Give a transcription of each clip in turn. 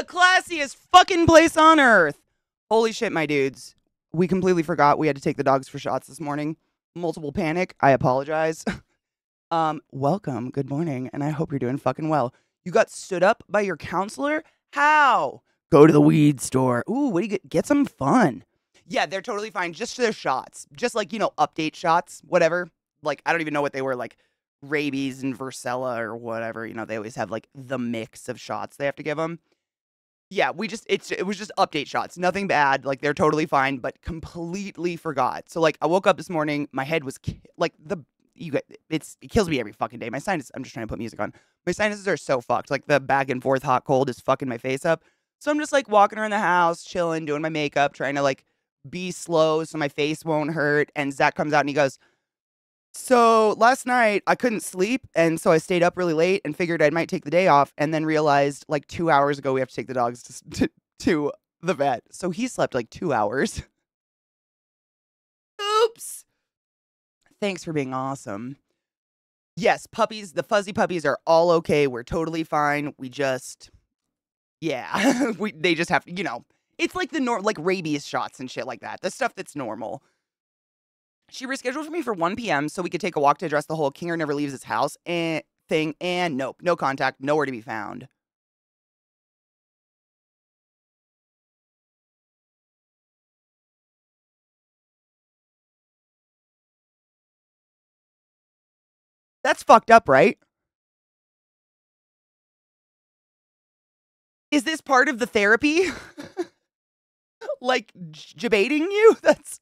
the classiest fucking place on earth. Holy shit, my dudes. We completely forgot we had to take the dogs for shots this morning. Multiple panic. I apologize. Welcome. Good morning. And I hope you're doing fucking well. You got stood up by your counselor? How? Go to the weed store. Ooh, what do you get? Get some fun. Yeah, they're totally fine. Just their shots. Just like, update shots, whatever. Like, I don't even know what they were, like rabies and varicella or whatever. They always have like the mix of shots they have to give them. Yeah, it was just update shots. Nothing bad. Like, they're totally fine, but completely forgot. So, like, I woke up this morning, my head was like it kills me every fucking day. My sinus, I'm just trying to put music on. My sinuses are so fucked. Like, the back and forth hot cold is fucking my face up. So I'm just like walking around the house, chilling, doing my makeup, trying to like be slow so my face won't hurt. And Zach comes out and he goes, "So last night I couldn't sleep, and so I stayed up really late and figured I might take the day off, and then realized like 2 hours ago we have to take the dogs to the vet." So he slept like 2 hours. Oops. Thanks for being awesome. Yes, puppies, the fuzzy puppies are all okay. We're totally fine. We just, yeah, they just have to, it's like like rabies shots and shit like that. The stuff that's normal. She rescheduled for me for 1 p.m. so we could take a walk to address the whole Kinger never leaves his house thing, and nope, no contact, nowhere to be found. That's fucked up, right? Is this part of the therapy? Like, debating you? That,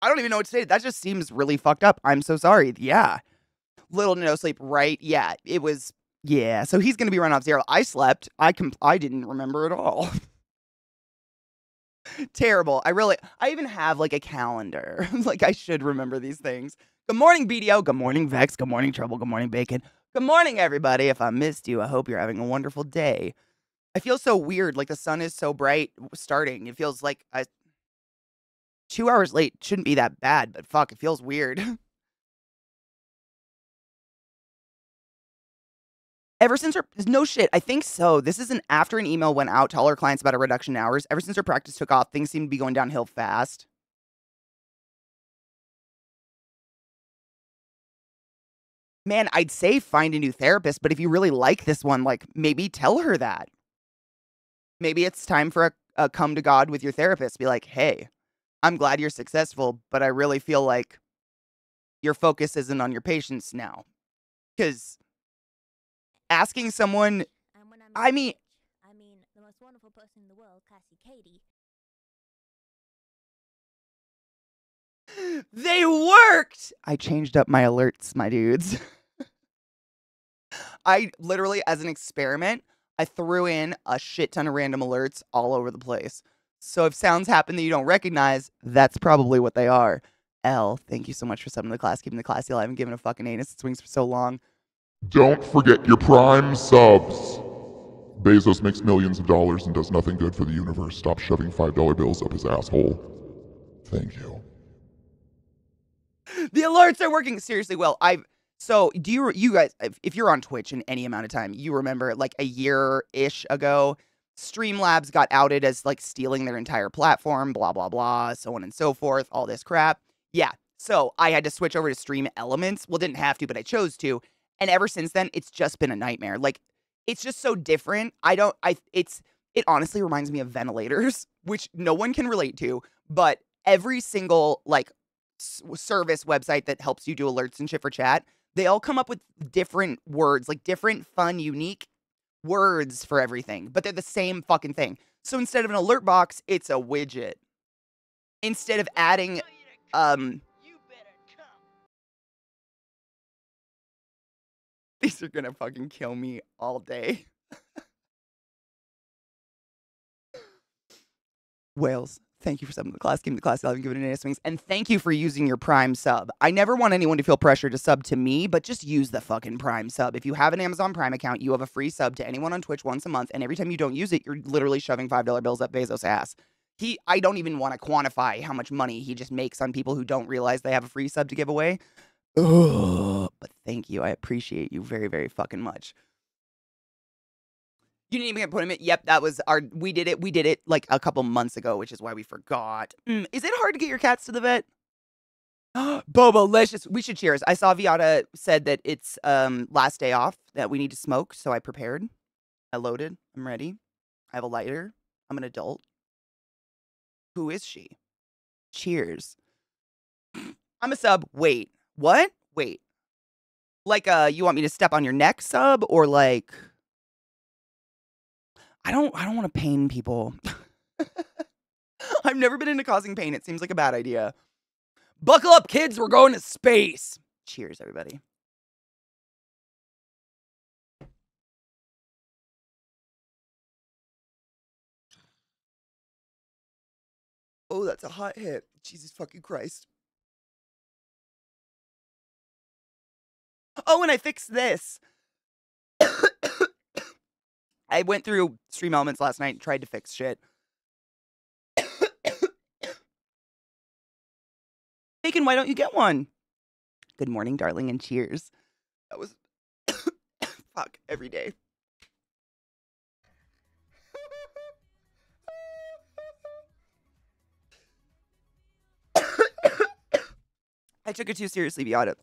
I don't even know what to say. That just seems really fucked up. I'm so sorry. Yeah. Little to no sleep, right? Yeah, it was, yeah. So he's going to be run off zero. I slept. I didn't remember at all. Terrible. I even have like a calendar. Like, I should remember these things. Good morning, BDO. Good morning, Vex. Good morning, Trouble. Good morning, Bacon. Good morning, everybody. If I missed you, I hope you're having a wonderful day. I feel so weird. Like, the sun is so bright starting. It feels like 2 hours late shouldn't be that bad, but fuck, it feels weird. Ever since her, no shit, I think so. This is after an email went out to all our clients about a reduction in hours. Ever since her practice took off, things seem to be going downhill fast. Man, I'd say find a new therapist, but if you really like this one, like, maybe tell her that. Maybe it's time for a come to God with your therapist. Be like, "Hey, I'm glad you're successful, but I really feel like your focus isn't on your patients now." Because asking someone, And when I I mean mean, bitch, I mean the most wonderful person in the world, ClassyKatie. they worked. I changed up my alerts, my dudes. I literally, as an experiment, I threw in a shit ton of random alerts all over the place. So if sounds happen that you don't recognize, that's probably what they are. L, thank you so much for subbing to the class, keeping the classy alive and giving a fucking anus its wings for so long. Don't forget your Prime subs. Bezos makes millions of dollars and does nothing good for the universe. Stop shoving $5 bills up his asshole. Thank you. The alerts are working seriously well. So do you guys, if you're on Twitch in any amount of time, you remember like a year-ish ago, Streamlabs got outed as like stealing their entire platform, blah, blah, blah, so on and so forth, all this crap. Yeah. So I had to switch over to Stream Elements. Well, didn't have to, but I chose to. And ever since then, it's just been a nightmare. Like, it's just so different. It honestly reminds me of ventilators, which no one can relate to, but every single like service website that helps you do alerts and shit for chat, they all come up with different words, like different fun, unique words for everything, but they're the same fucking thing. So instead of an alert box, it's a widget. Instead of adding, these are gonna fucking kill me all day. Wales, thank you for subbing to the class, keeping the class alive and giving it an swings, and thank you for using your Prime sub. I never want anyone to feel pressure to sub to me, but just use the fucking Prime sub. If you have an Amazon Prime account, you have a free sub to anyone on Twitch once a month, and every time you don't use it, you're literally shoving $5 bills up Bezos' ass. I don't even want to quantify how much money he just makes on people who don't realize they have a free sub to give away. Ugh, but thank you. I appreciate you very, very fucking much. You didn't even put him in. Yep, that was we did it like a couple months ago, which is why we forgot. Is it hard to get your cats to the vet? Bobalicious. We should cheers. I saw Viata said that it's last day off, that we need to smoke, so I prepared. I loaded. I'm ready. I have a lighter. I'm an adult. Who is she? Cheers. I'm a sub. Wait. What? Wait. Like you want me to step on your neck sub, or like I don't want to pain people. I've never been into causing pain. It seems like a bad idea. Buckle up, kids. We're going to space. Cheers, everybody. Oh, that's a hot hit. Jesus fucking Christ. Oh, and I fixed this. I went through Stream Elements last night and tried to fix shit. Bacon, why don't you get one? Good morning, darling, and cheers. That was fuck every day. I took it too seriously, Beata.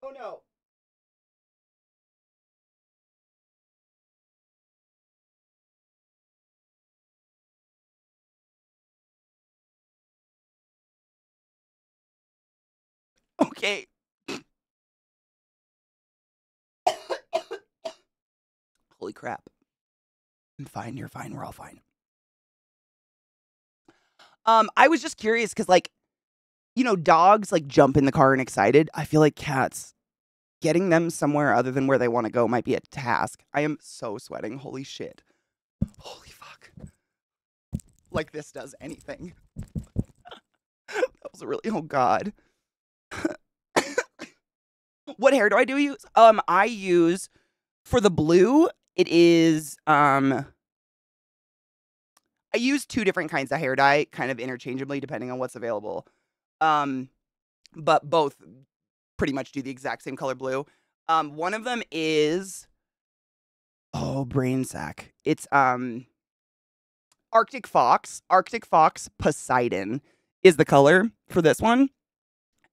Oh no. Okay. Holy crap. I'm fine, you're fine, we're all fine. I was just curious because, like, you know, dogs like jump in the car and excited. I feel like cats, getting them somewhere other than where they want to go might be a task. I am so sweating. Holy shit. Holy fuck. Like this does anything. That was really, oh god. What hair do I use? I use, for the blue, it is, I use 2 different kinds of hair dye, kind of interchangeably, depending on what's available. But both pretty much do the exact same color blue. One of them is, oh, brain sack. It's, Arctic Fox. Arctic Fox Poseidon is the color for this one.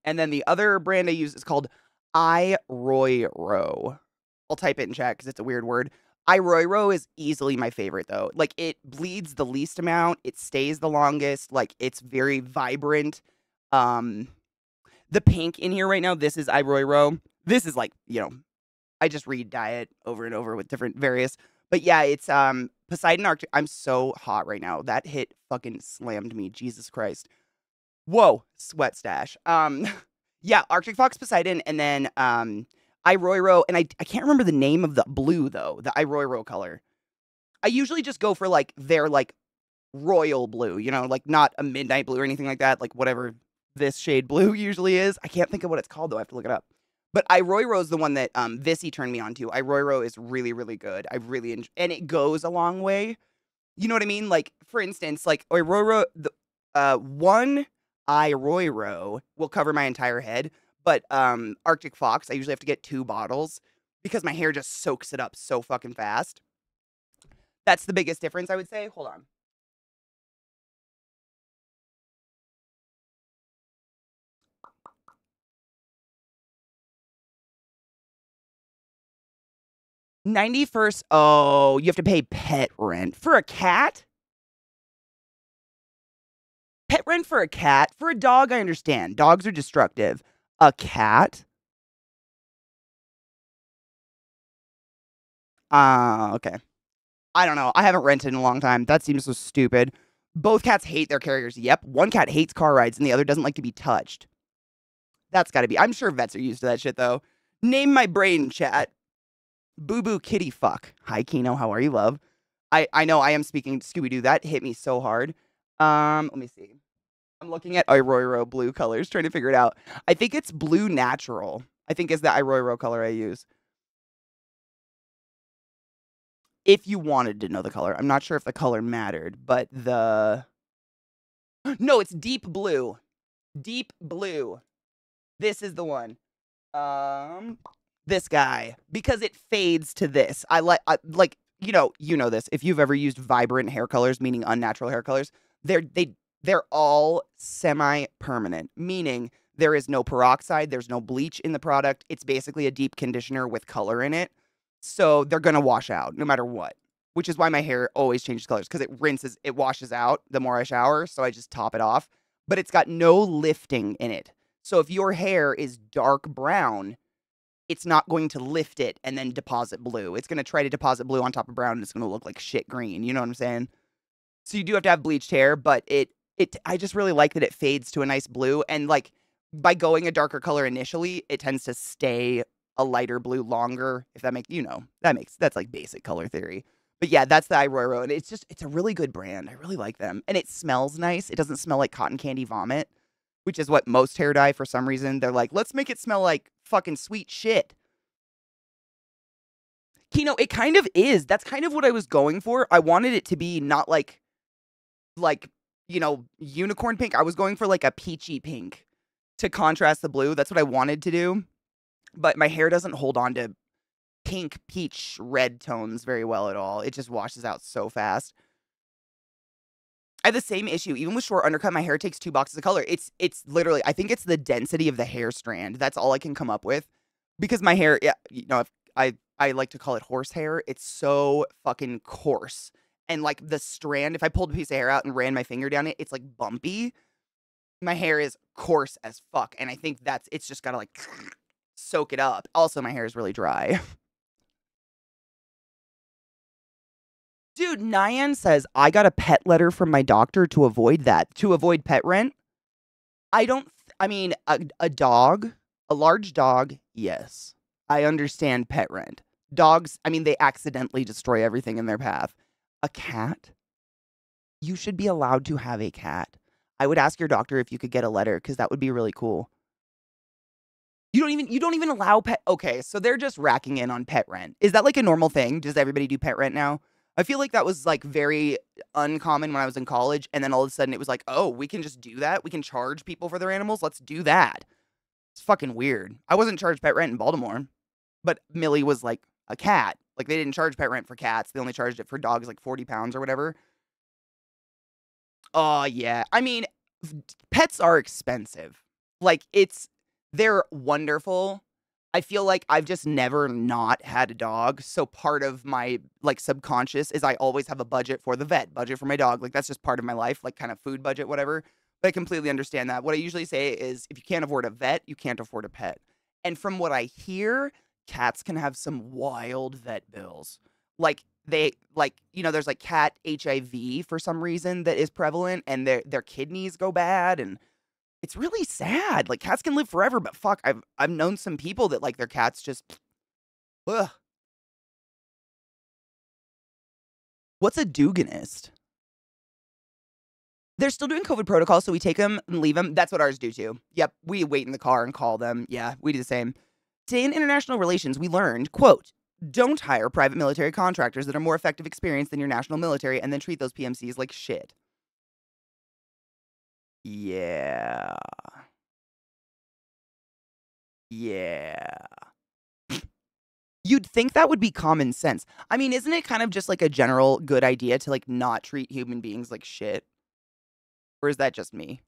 And then the other brand I use is called Iroiro. I'll type it in chat because it's a weird word. Iroiro is easily my favorite, though. Like, it bleeds the least amount. It stays the longest. Like, it's very vibrant. The pink in here right now, this is Iroiro. This is like, you know, I just re-dye it over and over with different various. But yeah, it's Poseidon Arctic. I'm so hot right now. That hit fucking slammed me. Jesus Christ. Whoa, sweat stash. Yeah, Arctic Fox Poseidon, and then Iroiro, and I can't remember the name of the blue though, the Iroiro color. I usually just go for like their like royal blue, you know, like not a midnight blue or anything like that, like whatever this shade blue usually is. I can't think of what it's called though. I have to look it up. But Iroiro is the one that Vissy turned me on to. Iroiro is really, really good. I really enjoy, and it goes a long way. You know what I mean? Like, for instance, like Iroiro, the one Iroiro will cover my entire head, but Arctic Fox, I usually have to get 2 bottles because my hair just soaks it up so fucking fast. That's the biggest difference, I would say. Hold on. $91st. Oh, you have to pay pet rent for a cat? Pet rent for a cat? For a dog, I understand. Dogs are destructive. A cat? Okay. I don't know. I haven't rented in a long time. That seems so stupid. Both cats hate their carriers. Yep. One cat hates car rides and the other doesn't like to be touched. That's gotta be. I'm sure vets are used to that shit, though. Name my brain, chat. Boo Boo Kitty Fuck. Hi, Kino. How are you, love? I know I am speaking Scooby-Doo. That hit me so hard. Let me see. I'm looking at Iroiro blue colors, trying to figure it out. I think it's blue natural. I think is the Iroiro color I use. If you wanted to know the color. I'm not sure if the color mattered, but the... No, it's deep blue. Deep blue. This is the one. This guy. Because it fades to this. I like you know this. If you've ever used vibrant hair colors, meaning unnatural hair colors, they're all semi-permanent, meaning there is no peroxide, there's no bleach in the product. It's basically a deep conditioner with color in it. So they're going to wash out no matter what, which is why my hair always changes colors because it washes out the more I shower. So I just top it off, but it's got no lifting in it. So if your hair is dark brown, it's not going to lift it and then deposit blue. It's going to try to deposit blue on top of brown and it's going to look like shit green. You know what I'm saying? So you do have to have bleached hair, but I just really like that it fades to a nice blue. And like by going a darker color initially, it tends to stay a lighter blue longer. If that makes, that's like basic color theory. But yeah, that's the Iroiro. And it's a really good brand. I really like them. And it smells nice. It doesn't smell like cotton candy vomit, which is what most hair dye, for some reason, they're like, let's make it smell like fucking sweet shit. Kino, it kind of is. That's kind of what I was going for. I wanted it to be not like, unicorn pink. I was going for like a peachy pink to contrast the blue. That's what I wanted to do. But my hair doesn't hold on to pink, peach, red tones very well at all. It just washes out so fast. I have the same issue. Even with short undercut, my hair takes 2 boxes of color. It's literally, I think it's the density of the hair strand. That's all I can come up with. Because my hair, I like to call it horsehair. It's so fucking coarse. And like the strand, if I pulled a piece of hair out and ran my finger down it, it's like bumpy. My hair is coarse as fuck. And I think it's just gotta like soak it up. Also, my hair is really dry. Dude, Nyan says, I got a pet letter from my doctor to avoid that. To avoid pet rent? A dog, a large dog, yes. I understand pet rent. Dogs, they accidentally destroy everything in their path. A cat? You should be allowed to have a cat. I would ask your doctor if you could get a letter, because that would be really cool. You don't even allow pet. Okay, so they're just racking in on pet rent. Is that like a normal thing? Does everybody do pet rent now? I feel like that was like very uncommon when I was in college, and then all of a sudden it was like, oh, we can just do that? We can charge people for their animals? Let's do that. It's fucking weird. I wasn't charged pet rent in Baltimore, but Millie was like a cat. Like, they didn't charge pet rent for cats. They only charged it for dogs, like 40 pounds or whatever. Oh, yeah. Pets are expensive. Like, they're wonderful. I feel like I've just never not had a dog. So part of my, like, subconscious is I always have a budget for the vet, budget for my dog. Like, that's just part of my life, like, kind of food budget, whatever. But I completely understand that. What I usually say is, if you can't afford a vet, you can't afford a pet. And from what I hear, cats can have some wild vet bills. Like, there's like cat HIV for some reason that is prevalent, and their kidneys go bad, and it's really sad. Like, cats can live forever, but fuck, I've known some people that, like, their cats just, ugh. What's a Duganist? They're still doing COVID protocols, so we take them and leave them. That's what ours do too. Yep, we wait in the car and call them. Yeah, we do the same. Today in international relations, we learned, quote, don't hire private military contractors that are more effective experience than your national military and then treat those PMCs like shit. Yeah. Yeah. You'd think that would be common sense. Isn't it kind of just like a general good idea to like not treat human beings like shit? Or is that just me?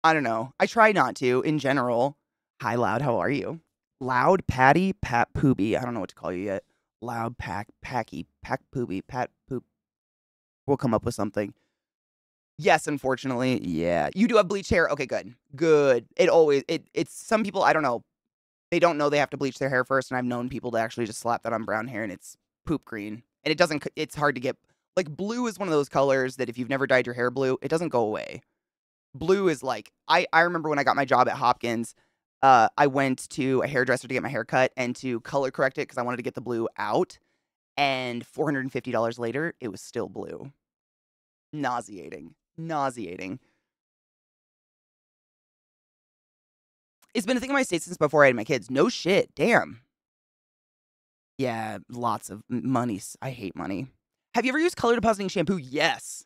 I don't know. I try not to in general. Hi, Loud. How are you? Loud, Patty, Pat Pooby. I don't know what to call you yet. Loud, Packy, Pack Pooby, Pat Poop. We'll come up with something. Yes, unfortunately. Yeah. You do have bleached hair? Okay, good. Good. It's some people, I don't know. They don't know they have to bleach their hair first, and I've known people to actually just slap that on brown hair, and it's poop green. And it's hard to get, like, blue is one of those colors that if you've never dyed your hair blue, it doesn't go away. Blue is like, I remember when I got my job at Hopkins, I went to a hairdresser to get my hair cut and to color correct it because I wanted to get the blue out. And $450 later, it was still blue. Nauseating. It's been a thing in my state since before I had my kids. No shit. Damn. Yeah, lots of money. I hate money. Have you ever used color depositing shampoo? Yes.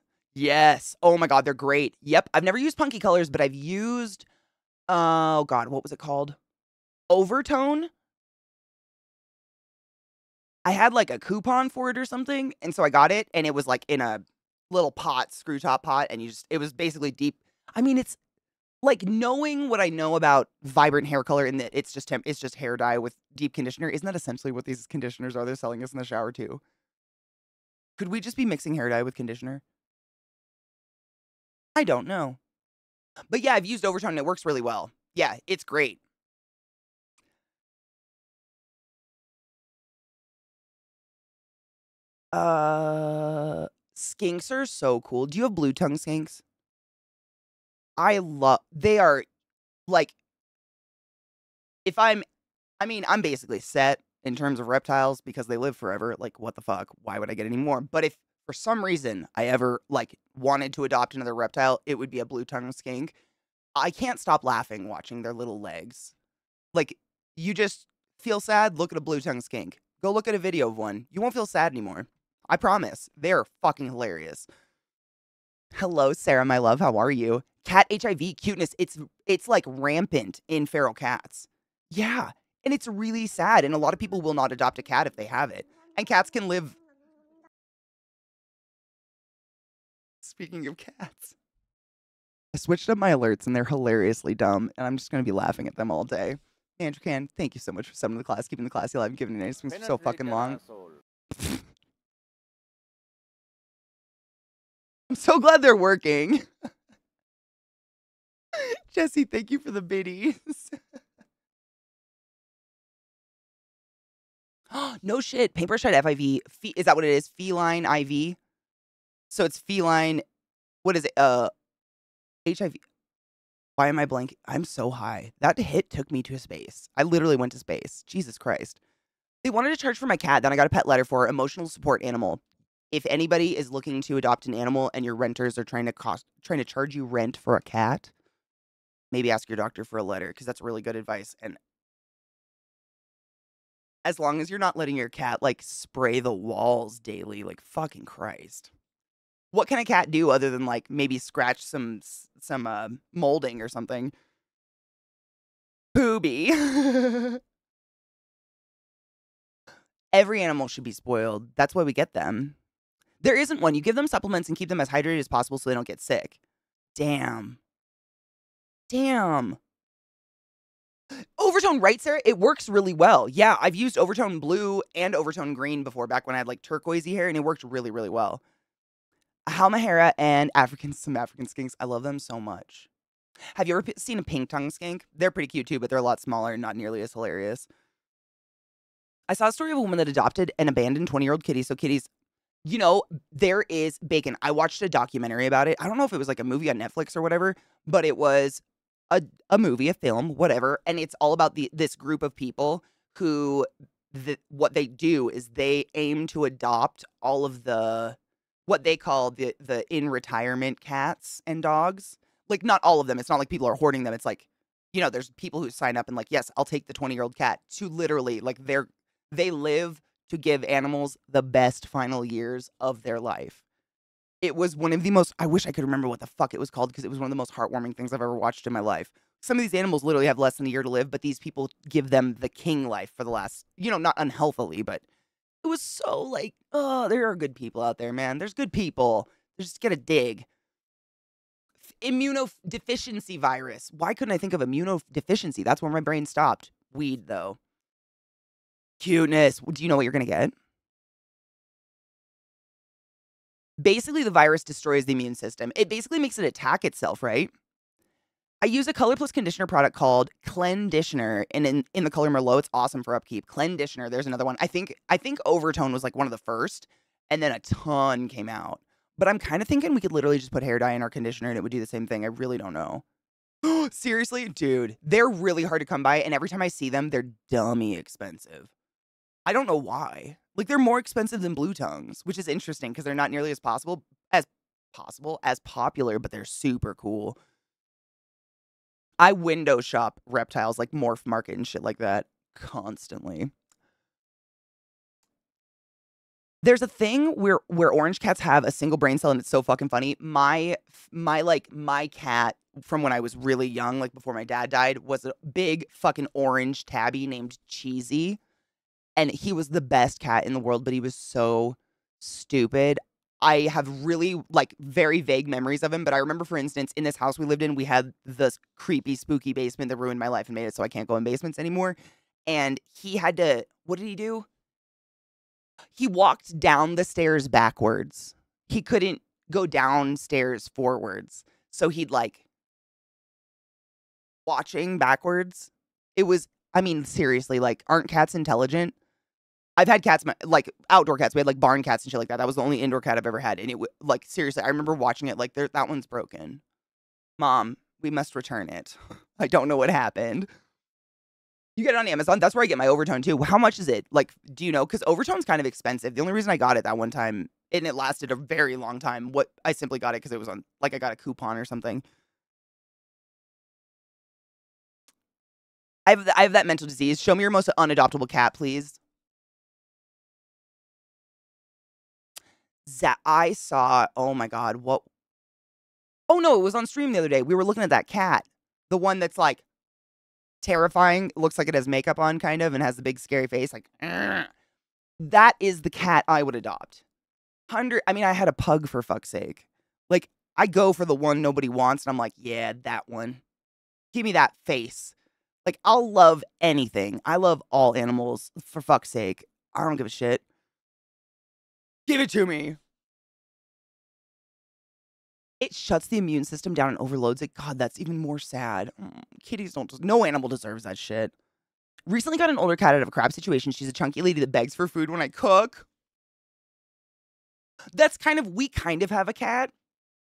Oh my God, they're great. Yep. I've never used Punky Colors, but I've used, oh God, what was it called? Overtone? I had like a coupon for it or something, and so I got it, and it was like in a little pot, screw top pot, and it was basically deep. I mean, it's like knowing what I know about vibrant hair color and that it's just hair dye with deep conditioner. Isn't that essentially what these conditioners are? They're selling us in the shower too. Could we just be mixing hair dye with conditioner? I don't know. But yeah, I've used Overtone and it works really well. Yeah, it's great. Skinks are so cool. Do you have blue tongue skinks? They are like, I'm basically set in terms of reptiles because they live forever. Like, what the fuck? Why would I get any more? But if for some reason I ever like wanted to adopt another reptile, it would be a blue tongue skink. I can't stop laughing watching their little legs. Like, you just feel sad, look at a blue tongue skink. Go look at a video of one. You won't feel sad anymore. I promise. They're fucking hilarious. Hello, Sarah, my love. How are you? Cat HIV cuteness. It's like rampant in feral cats. Yeah. And it's really sad. And a lot of people will not adopt a cat if they have it. And cats can live. Speaking of cats, I switched up my alerts and they're hilariously dumb. And I'm just going to be laughing at them all day. Andrew Can, thank you so much for summoning the class, keeping the classy alive, and giving it nice things for so fucking long. I'm so glad they're working. Jesse, thank you for the biddies. No shit. Paintbrush had FIV. Is that what it is? Feline IV? So it's feline. What is it? HIV. Why am I blanking? I'm so high. That hit took me to space. I literally went to space. Jesus Christ. They wanted to charge for my cat. Then I got a pet letter for emotional support animal. If anybody is looking to adopt an animal and your renters are trying to charge you rent for a cat, maybe ask your doctor for a letter because that's really good advice. And as long as you're not letting your cat like spray the walls daily, like fucking Christ. What can a cat do other than like maybe scratch some molding or something? Booby. Every animal should be spoiled. That's why we get them. There isn't one. You give them supplements and keep them as hydrated as possible so they don't get sick. Damn. Overtone, right, Sarah? It works really well. Yeah, I've used Overtone blue and Overtone green before, back when I had like turquoisey hair, and it worked really, really well. Halmahera and some African skinks. I love them so much. Have you ever seen a pink tongue skink? They're pretty cute too, but they're a lot smaller and not nearly as hilarious. I saw a story of a woman that adopted an abandoned 20-year-old kitty. So kitties, there is bacon. I watched a documentary about it. I don't know if it was like a movie on Netflix or whatever, but it was a movie, a film, whatever. And it's all about this group of people who, what they do is they aim to adopt all of what they call the in retirement cats and dogs. Like, not all of them. It's not like people are hoarding them. It's like, there's people who sign up and like, yes, I'll take the 20-year-old cat, to literally like they live to give animals the best final years of their life. It was one of the most, I wish I could remember what the fuck it was called because it was one of the most heartwarming things I've ever watched in my life. Some of these animals literally have less than a year to live, but these people give them the king life for the last, not unhealthily, but it was so like, oh, there are good people out there, man. There's good people. They just gotta dig. Immunodeficiency virus. Why couldn't I think of immunodeficiency? That's where my brain stopped. Weed, though. Cuteness. Do you know what you're gonna get? Basically, the virus destroys the immune system. It basically makes it attack itself, right? I use a Color Plus conditioner product called Clenditioner, and in the color Merlot, it's awesome for upkeep. Clenditioner, there's another one. I think Overtone was like one of the first, and then a ton came out. But I'm kind of thinking we could literally just put hair dye in our conditioner and it would do the same thing. I really don't know. Seriously? Dude, they're really hard to come by, and every time I see them, they're dummy expensive. I don't know why. Like, they're more expensive than blue tongues, which is interesting because they're not nearly as popular, but they're super cool. I window shop reptiles like Morph Market and shit like that constantly. There's a thing where orange cats have a single brain cell, and it's so fucking funny. My cat from when I was really young, like before my dad died, was a big fucking orange tabby named Cheesy. And he was the best cat in the world, but he was so stupid. I have really, like, very vague memories of him, but I remember, for instance, in this house we lived in, we had this creepy, spooky basement that ruined my life and made it so I can't go in basements anymore. And he had to, what did he do? He walked down the stairs backwards. He couldn't go downstairs forwards. So he'd, like, watching backwards. It was, I mean, seriously, like, aren't cats intelligent? I've had cats, like, outdoor cats. We had, like, barn cats and shit like that. That was the only indoor cat I've ever had. And it, like, seriously, I remember watching it, like, that one's broken. Mom, we must return it. I don't know what happened. You get it on Amazon. That's where I get my Overtone, too. How much is it? Like, do you know? Because Overtone's kind of expensive. The only reason I got it that one time, and it lasted a very long time, I simply got it because it was on, like, I got a coupon or something. I have that mental disease. Show me your most unadoptable cat, please. I saw, oh my God, what? Oh no, it was on stream the other day. We were looking at that cat. The one that's like terrifying. Looks like it has makeup on kind of and has the big scary face. Like, "Argh." That is the cat I would adopt. I mean, I had a pug for fuck's sake. Like, I go for the one nobody wants and I'm like, yeah, that one. Give me that face. Like, I'll love anything. I love all animals for fuck's sake. I don't give a shit. Give it to me. It shuts the immune system down and overloads it. God, that's even more sad. Kitties don't. No animal deserves that shit. Recently got an older cat out of a crap situation. She's a chunky lady that begs for food when I cook. We kind of have a cat,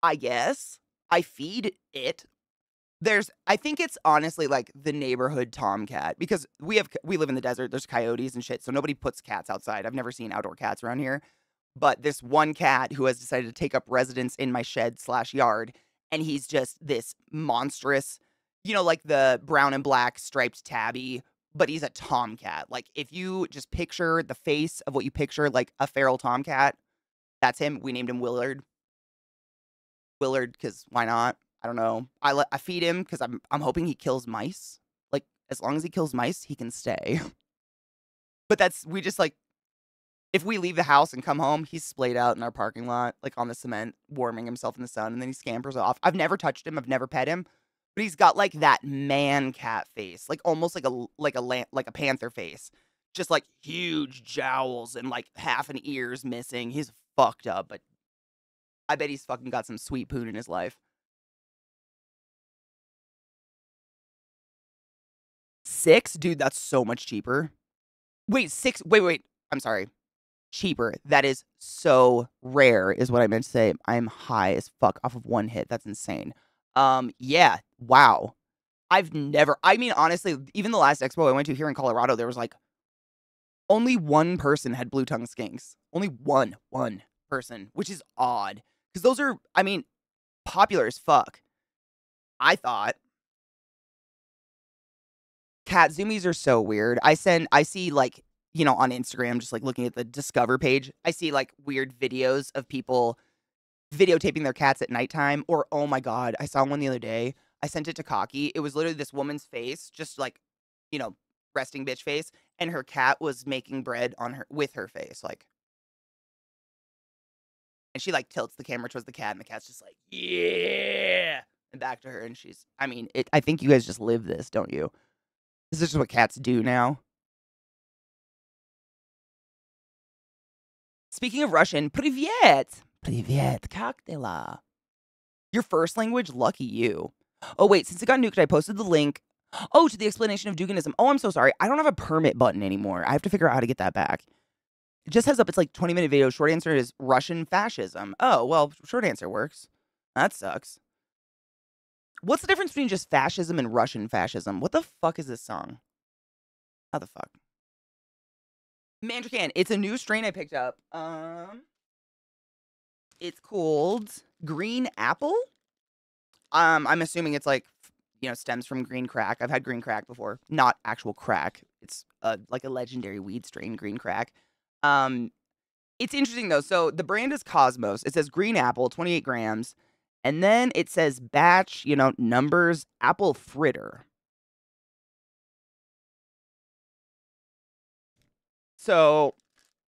I guess. I feed it. I think it's honestly like the neighborhood tomcat because we live in the desert. There's coyotes and shit, so nobody puts cats outside. I've never seen outdoor cats around here. But this one cat who has decided to take up residence in my shed/yard, and he's just this monstrous, like the brown and black striped tabby, but he's a tomcat. Like, if you just picture the face of what you picture, like a feral tomcat, that's him. We named him Willard. Willard, because why not? I don't know. I feed him because I'm hoping he kills mice. Like, as long as he kills mice, he can stay. But we just like, if we leave the house and come home, he's splayed out in our parking lot, like on the cement, warming himself in the sun, and then he scampers off. I've never touched him. I've never pet him, but he's got like that man cat face, like almost like a panther face, just like huge jowls and like half an ear's missing. He's fucked up, but I bet he's fucking got some sweet poon in his life. 6, dude, that's so much cheaper. Wait, 6. Wait. I'm sorry. Cheaper. That is so rare, is what I meant to say. I'm high as fuck off of one hit. That's insane. Yeah. Wow. I mean, honestly, even the last expo I went to here in Colorado, there was like only one person had blue tongue skinks. Only one person, which is odd. Because those are, I mean, popular as fuck. I thought. Cat zoomies are so weird. I see like, on Instagram, just like looking at the Discover page, I see like weird videos of people videotaping their cats at nighttime. Or, oh my God, I saw one the other day. I sent it to Cocky. It was literally this woman's face, just like, resting bitch face. And her cat was making bread with her face. Like, and she like tilts the camera towards the cat and the cat's just like, yeah. And back to her. And I think you guys just live this, don't you? This is just what cats do now. Speaking of Russian, Privyet. Privyet, как дела? Your first language? Lucky you. Oh, wait, since it got nuked, I posted the link. Oh, to the explanation of Duganism. Oh, I'm so sorry. I don't have a permit button anymore. I have to figure out how to get that back. It just heads up, it's like 20-minute video. Short answer is Russian fascism. Oh, well, short answer works. That sucks. What's the difference between just fascism and Russian fascism? What the fuck is this song? How the fuck? Mandracan. It's a new strain I picked up. It's called Green Apple. I'm assuming it's like, stems from green crack. I've had green crack before. Not actual crack. It's like a legendary weed strain, green crack. It's interesting though. So the brand is Cosmos. It says green apple, 28 grams. And then it says batch, numbers, apple fritter. So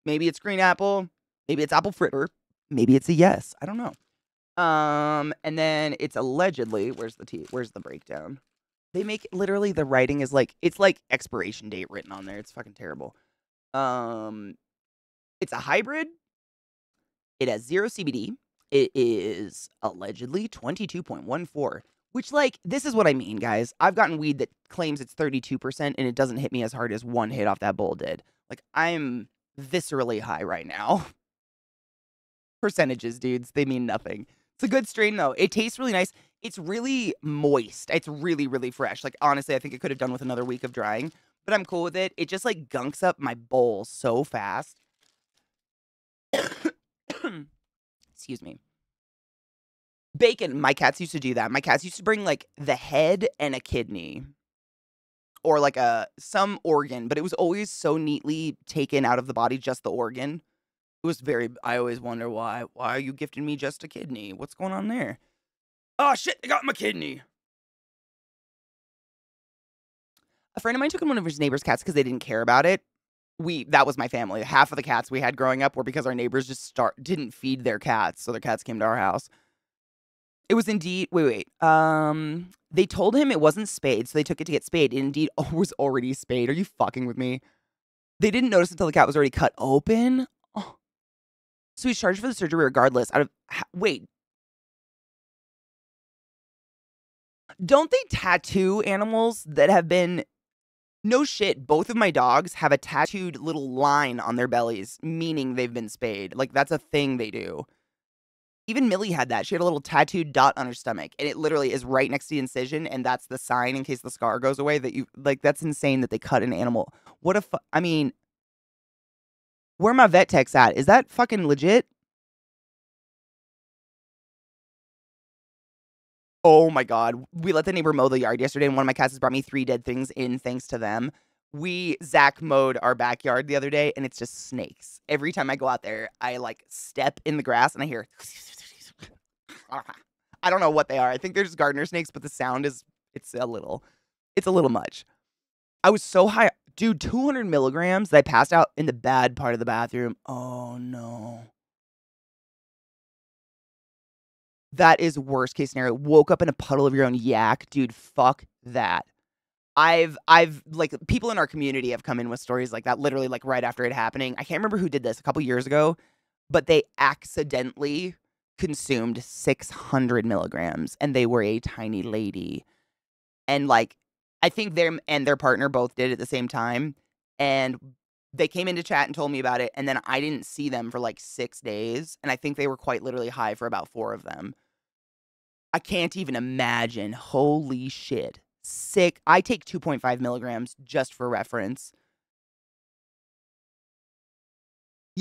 maybe it's green apple. Maybe it's apple fritter. Maybe it's a yes. I don't know. And then it's allegedly, where's the breakdown? They make literally the writing is like, it's like expiration date written on there. It's fucking terrible. It's a hybrid. It has 0 CBD. It is allegedly 22.14, which, like, this is what I mean, guys. I've gotten weed that claims it's 32% and it doesn't hit me as hard as one hit off that bowl did. Like, I'm viscerally high right now. Percentages, dudes, they mean nothing. It's a good strain, though. It tastes really nice. It's really moist. It's really, really fresh. Like, honestly, I think it could have done with another week of drying, but I'm cool with it. It just, like, gunks up my bowl so fast. Excuse me. Bacon. My cats used to do that. My cats used to bring, like, the head and a kidney. Or, like, some organ. But it was always so neatly taken out of the body, just the organ. It was very... I always wonder why. Why are you gifting me just a kidney? What's going on there? Oh, shit. I got my kidney. A friend of mine took in one of his neighbor's cats because they didn't care about it. That was my family. Half of the cats we had growing up were because our neighbors just didn't feed their cats, so their cats came to our house. It was indeed, wait. They told him it wasn't spayed, so they took it to get spayed. It indeed was already spayed. Are you fucking with me? They didn't notice until the cat was already cut open. Oh. So he's charged for the surgery regardless. Wait. Don't they tattoo animals that have been... No shit, both of my dogs have a tattooed little line on their bellies, meaning they've been spayed. Like, that's a thing they do. Even Millie had that. She had a little tattooed dot on her stomach, and it literally is right next to the incision, and that's the sign in case the scar goes away that you... Like, that's insane that they cut an animal. What a I mean... Where my vet techs at? Is that fucking legit? Oh my God. We let the neighbor mow the yard yesterday, and one of my cats has brought me 3 dead things in thanks to them. Zach mowed our backyard the other day, and it's just snakes. Every time I go out there, I, like, step in the grass, and I hear... I don't know what they are. I think they're just gardener snakes, but the sound is... It's a little much. I was so high... Dude, 200 milligrams that I passed out in the bad part of the bathroom. Oh, no. That is worst case scenario. Woke up in a puddle of your own yak. Dude, fuck that. I've like, people in our community have come in with stories like that, literally, like, right after it happening. I can't remember who did this a couple years ago, but they accidentally consumed 600 milligrams, and they were a tiny lady. And, like, I think them and their partner both did at the same time, and they came into chat and told me about it, and then I didn't see them for, like, 6 days, and I think they were quite literally high for about 4 of them. I can't even imagine. Holy shit. Sick. I take 2.5 milligrams just for reference.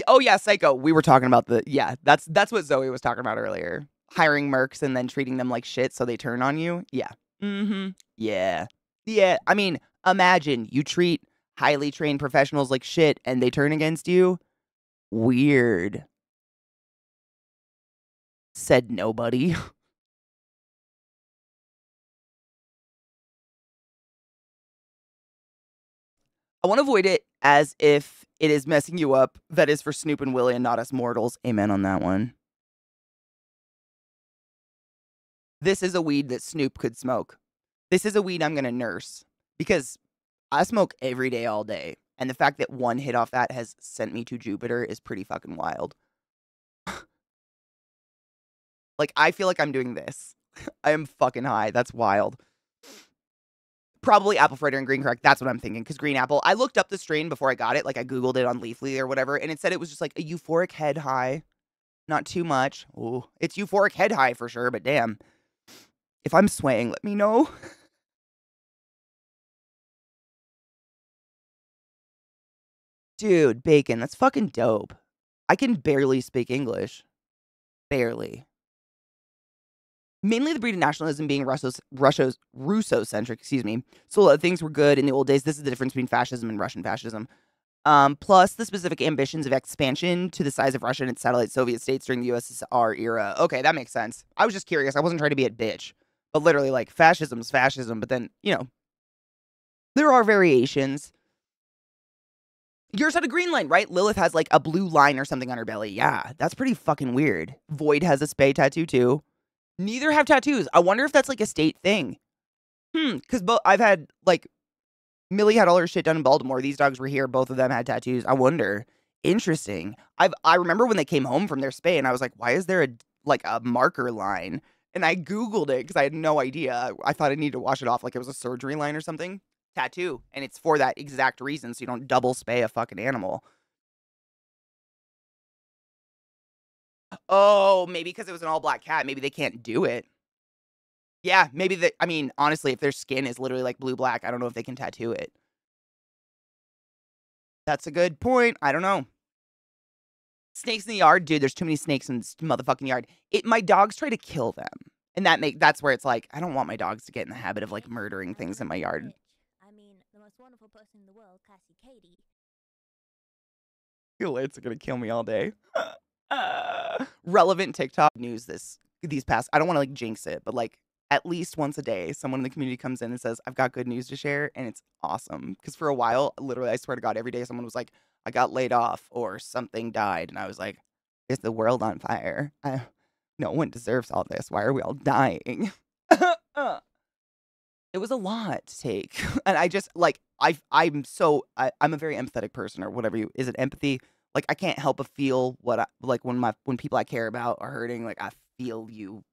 Oh, yeah, Psycho. We were talking about that's what Zoe was talking about earlier. Hiring mercs and then treating them like shit so they turn on you. Yeah. Mm-hmm. Yeah. Yeah. I mean, imagine you treat highly trained professionals like shit and they turn against you. Weird. Said nobody. I want to avoid it as if it is messing you up. That is for Snoop and Willie and not us mortals. Amen on that one. This is a weed that Snoop could smoke. This is a weed I'm going to nurse because I smoke every day, all day. And the fact that one hit off that has sent me to Jupiter is pretty fucking wild. Like, I feel like I'm doing this. I am fucking high. That's wild. Probably apple fritter and green crack. That's what I'm thinking. Because green apple, I looked up the strain before I got it. Like, I Googled it on Leafly or whatever. And it said it was just like a euphoric head high. Not too much. Ooh, it's euphoric head high for sure. But damn. If I'm swaying, let me know. Dude, bacon. That's fucking dope. I can barely speak English. Barely. Mainly the breed of nationalism being Russo-centric, excuse me. So a lot of things were good in the old days. This is the difference between fascism and Russian fascism. Plus the specific ambitions of expansion to the size of Russia and its satellite Soviet states during the USSR era. Okay, that makes sense. I was just curious. I wasn't trying to be a bitch. But literally, like, fascism's fascism. But then, you know, there are variations. Yours had a green line, right? Lilith has like a blue line or something on her belly. Yeah, that's pretty fucking weird. Void has a spay tattoo too. Neither have tattoos. I wonder if that's like a state thing. Because I've had like Millie had all her shit done in Baltimore. These dogs were here. Both of them had tattoos. I wonder. Interesting. I remember when they came home from their spay, and I was like, why is there a marker line? And I Googled it because I had no idea. I thought I needed to wash it off like it was a surgery line or something. Tattoo. And it's for that exact reason, so you don't double spay a fucking animal. Oh, maybe because it was an all-black cat. Maybe they can't do it. Yeah, maybe I mean, honestly, if their skin is literally like blue-black, I don't know if they can tattoo it. That's a good point. I don't know. Snakes in the yard, dude. There's too many snakes in this motherfucking yard. My dogs try to kill them, and that's where it's like I don't want my dogs to get in the habit of like murdering things in my yard. I mean, the most wonderful person in the world, ClassyKatie. It's gonna kill me all day. Relevant TikTok news these past. I don't want to like jinx it, but like at least once a day, someone in the community comes in and says, "I've got good news to share," and it's awesome. Because for a while, literally, I swear to God, every day someone was like, "I got laid off" or "something died," and I was like, "Is the world on fire? No one deserves all this. Why are we all dying?" It was a lot to take, and I just like I'm a very empathetic person, or whatever is it empathy? Like I can't help but feel what I like when people I care about are hurting. Like I feel you.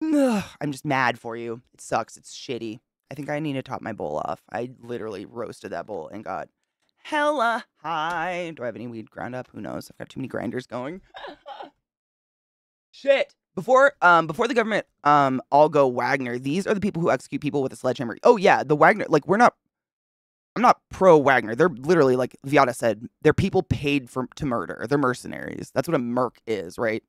Ugh, I'm just mad for you. It sucks. It's shitty. I think I need to top my bowl off. I literally roasted that bowl and got hella high. Do I have any weed ground up? Who knows? I've got too many grinders going. Shit. Before the government all go Wagner, these are the people who execute people with a sledgehammer. Oh yeah, the Wagner, like I'm not pro Wagner. They're literally like Viata said, they're people paid to murder. They're mercenaries. That's what a merc is, right?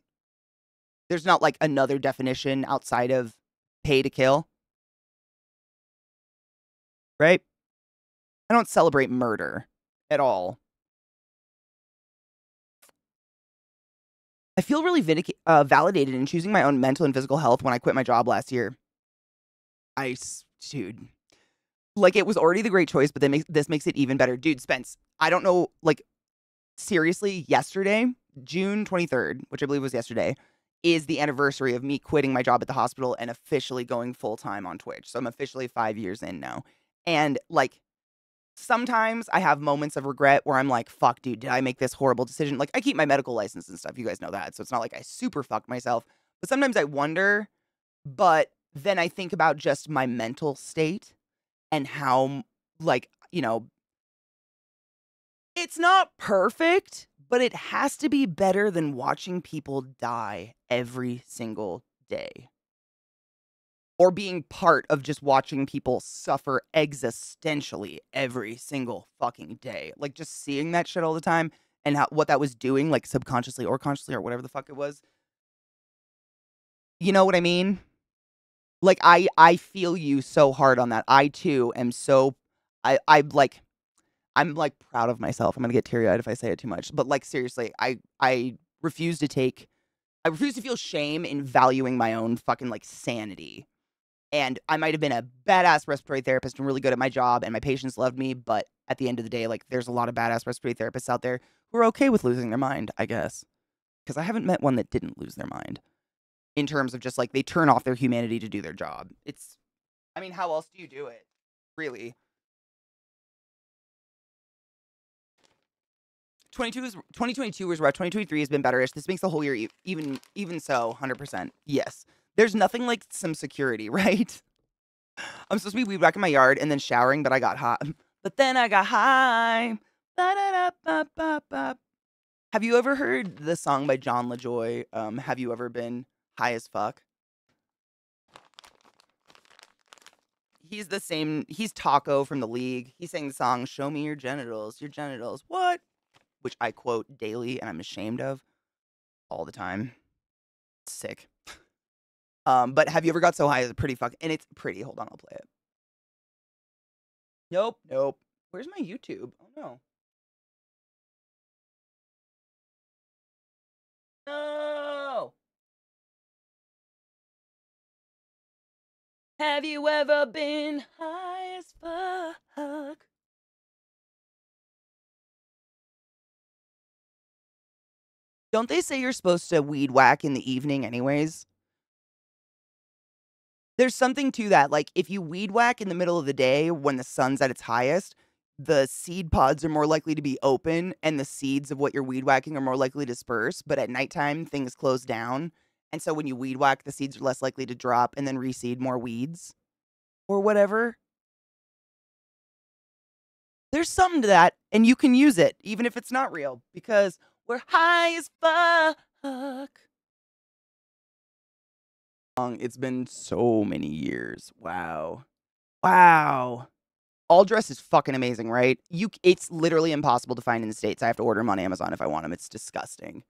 There's not like another definition outside of pay to kill, right? I don't celebrate murder at all. I feel really validated in choosing my own mental and physical health when I quit my job last year. Dude, like it was already the great choice, but this makes it even better. Dude, Spence, I don't know, like seriously, yesterday, June 23rd, which I believe was yesterday, is the anniversary of me quitting my job at the hospital and officially going full-time on Twitch. So I'm officially 5 years in now. And like sometimes I have moments of regret where I'm like, fuck, dude, did I make this horrible decision? Like I keep my medical license and stuff. You guys know that. So it's not like I super fucked myself. But sometimes I wonder, but then I think about just my mental state and how, like, it's not perfect, but it has to be better than watching people die every single day. Or being part of just watching people suffer existentially every single fucking day. Like, just seeing that shit all the time and what that was doing, like, subconsciously or consciously or whatever the fuck it was. You know what I mean? Like, I feel you so hard on that. I, too, am so... I'm like proud of myself. I'm gonna get teary-eyed if I say it too much. But like seriously, I refuse to feel shame in valuing my own fucking like sanity. And I might have been a badass respiratory therapist and really good at my job and my patients loved me, but at the end of the day, like there's a lot of badass respiratory therapists out there who are okay with losing their mind, I guess. Because I haven't met one that didn't lose their mind. In terms of just like they turn off their humanity to do their job. I mean, how else do you do it? Really? 2022 was rough. 2023 has been better-ish. This makes the whole year even so, 100%. Yes. There's nothing like some security, right? I'm supposed to be weed back in my yard and then showering, but I got hot. But then I got high. Ba-da-da-ba-ba-ba. Have you ever heard the song by John LaJoy, Have You Ever Been High as Fuck? He's Taco from The League. He sang the song, Show Me Your Genitals. What? Which I quote daily and I'm ashamed of all the time. Sick. But have you ever got so high as a pretty fuck? And it's pretty. Hold on, I'll play it. Nope. Where's my YouTube? Oh no. No. Have you ever been high as fuck? Don't they say you're supposed to weed whack in the evening anyways? There's something to that. Like, if you weed whack in the middle of the day when the sun's at its highest, the seed pods are more likely to be open and the seeds of what you're weed whacking are more likely to disperse. But at nighttime, things close down. And so when you weed whack, the seeds are less likely to drop and then reseed more weeds or whatever. There's something to that, and you can use it, even if it's not real, because we're high as fuck. It's been so many years. Wow. Wow. All Dress is fucking amazing, right? It's literally impossible to find in the States. I have to order them on Amazon if I want them. It's disgusting.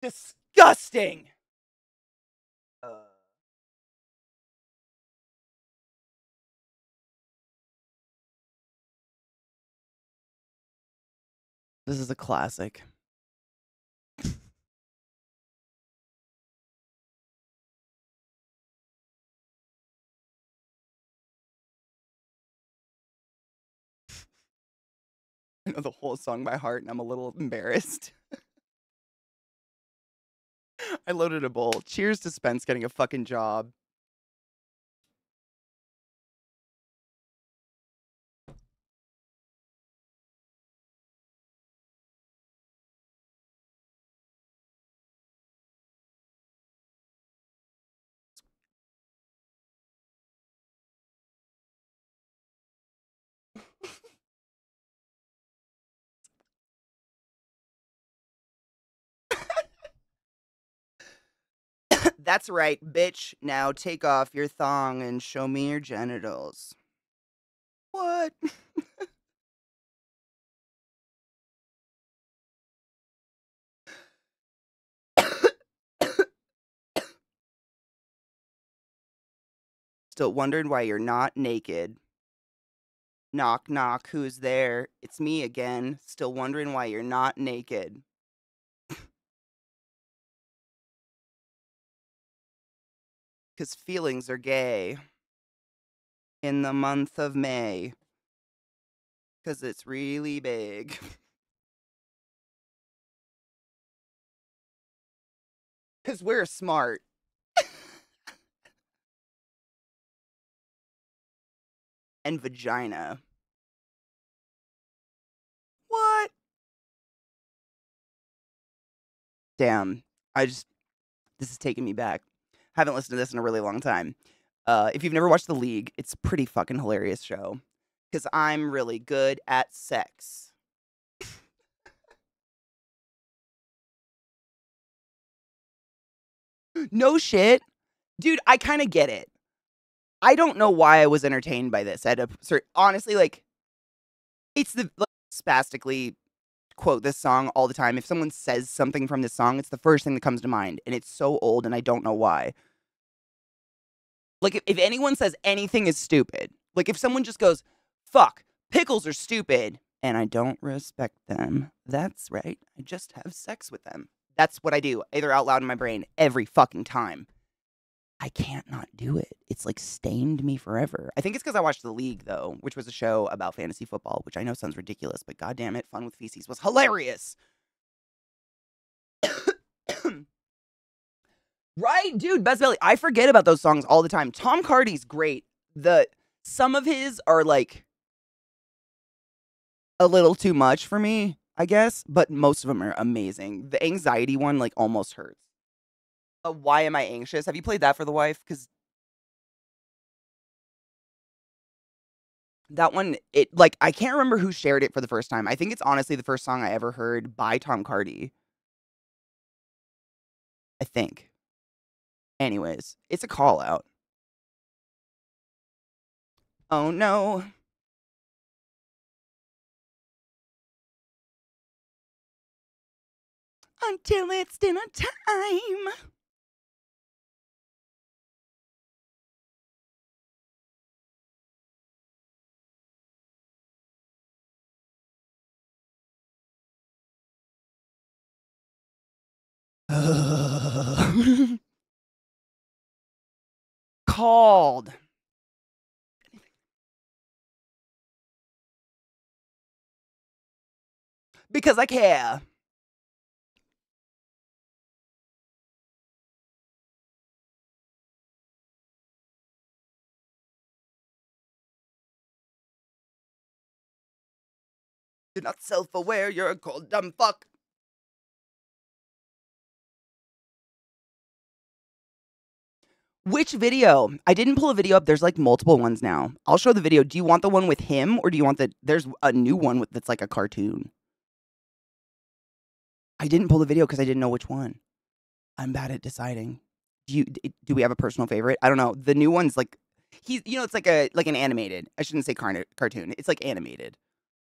Disgusting! This is a classic. I know the whole song by heart, and I'm a little embarrassed. I loaded a bowl. Cheers to Spence getting a fucking job. That's right, bitch. Now take off your thong and show me your genitals. What? Still wondering why you're not naked. Knock, knock, who's there? It's me again. Still wondering why you're not naked. Because feelings are gay. In the month of May. Because it's really big. Because we're smart. And vagina. What? Damn. This is taking me back. Haven't listened to this in a really long time. If you've never watched The League, it's a pretty fucking hilarious show. Because I'm really good at sex. No shit. Dude, I kind of get it. I don't know why I was entertained by this. Honestly, like, it's spastically quote this song all the time. If someone says something from this song, it's the first thing that comes to mind. And it's so old, and I don't know why. Like, if anyone says anything is stupid, like, if someone just goes, fuck, pickles are stupid, and I don't respect them, that's right. I just have sex with them. That's what I do, either out loud in my brain, every fucking time. I can't not do it. It's like stained me forever. I think it's because I watched The League, though, which was a show about fantasy football, which I know sounds ridiculous, but goddamn it, Fun with Feces was hilarious. Right, dude, Best Belly. I forget about those songs all the time. Tom Cardy's great. Some of his are like a little too much for me, I guess, but most of them are amazing. The anxiety one like almost hurts. Why am I anxious? Have you played that for the wife? Because that one, I can't remember who shared it for the first time. I think it's honestly the first song I ever heard by Tom Cardy. I think. Anyways, it's a call out. Oh no. Until it's dinner time. Called. Because I care. You're not self-aware. You're a cold, dumb fuck. Which video? I didn't pull a video up. There's like multiple ones now. I'll show the video. Do you want the one with him or do you want there's a new one that's like a cartoon? I didn't pull the video because I didn't know which one. I'm bad at deciding. Do we have a personal favorite? I don't know. The new one's like it's like an animated. I shouldn't say cartoon. It's like animated.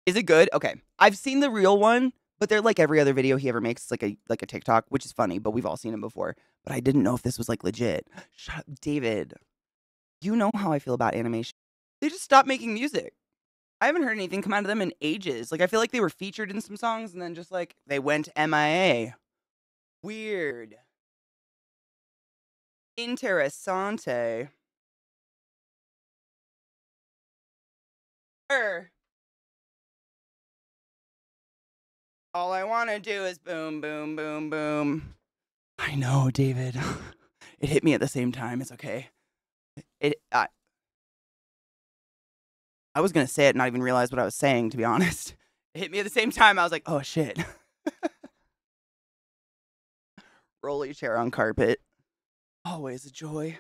Is it good? Okay. I've seen the real one, but they're like every other video he ever makes. It's like a TikTok, which is funny, but we've all seen him before. But I didn't know if this was like legit. Shut up, David. You know how I feel about animation. They just stopped making music. I haven't heard anything come out of them in ages. Like I feel like they were featured in some songs and then just like they went MIA. Weird. Interessante. All I want to do is boom, boom, boom, boom. I know, David. It hit me at the same time. It's okay. I was going to say it and not even realize what I was saying, to be honest. It hit me at the same time. I was like, oh, shit. Rolly chair on carpet. Always a joy.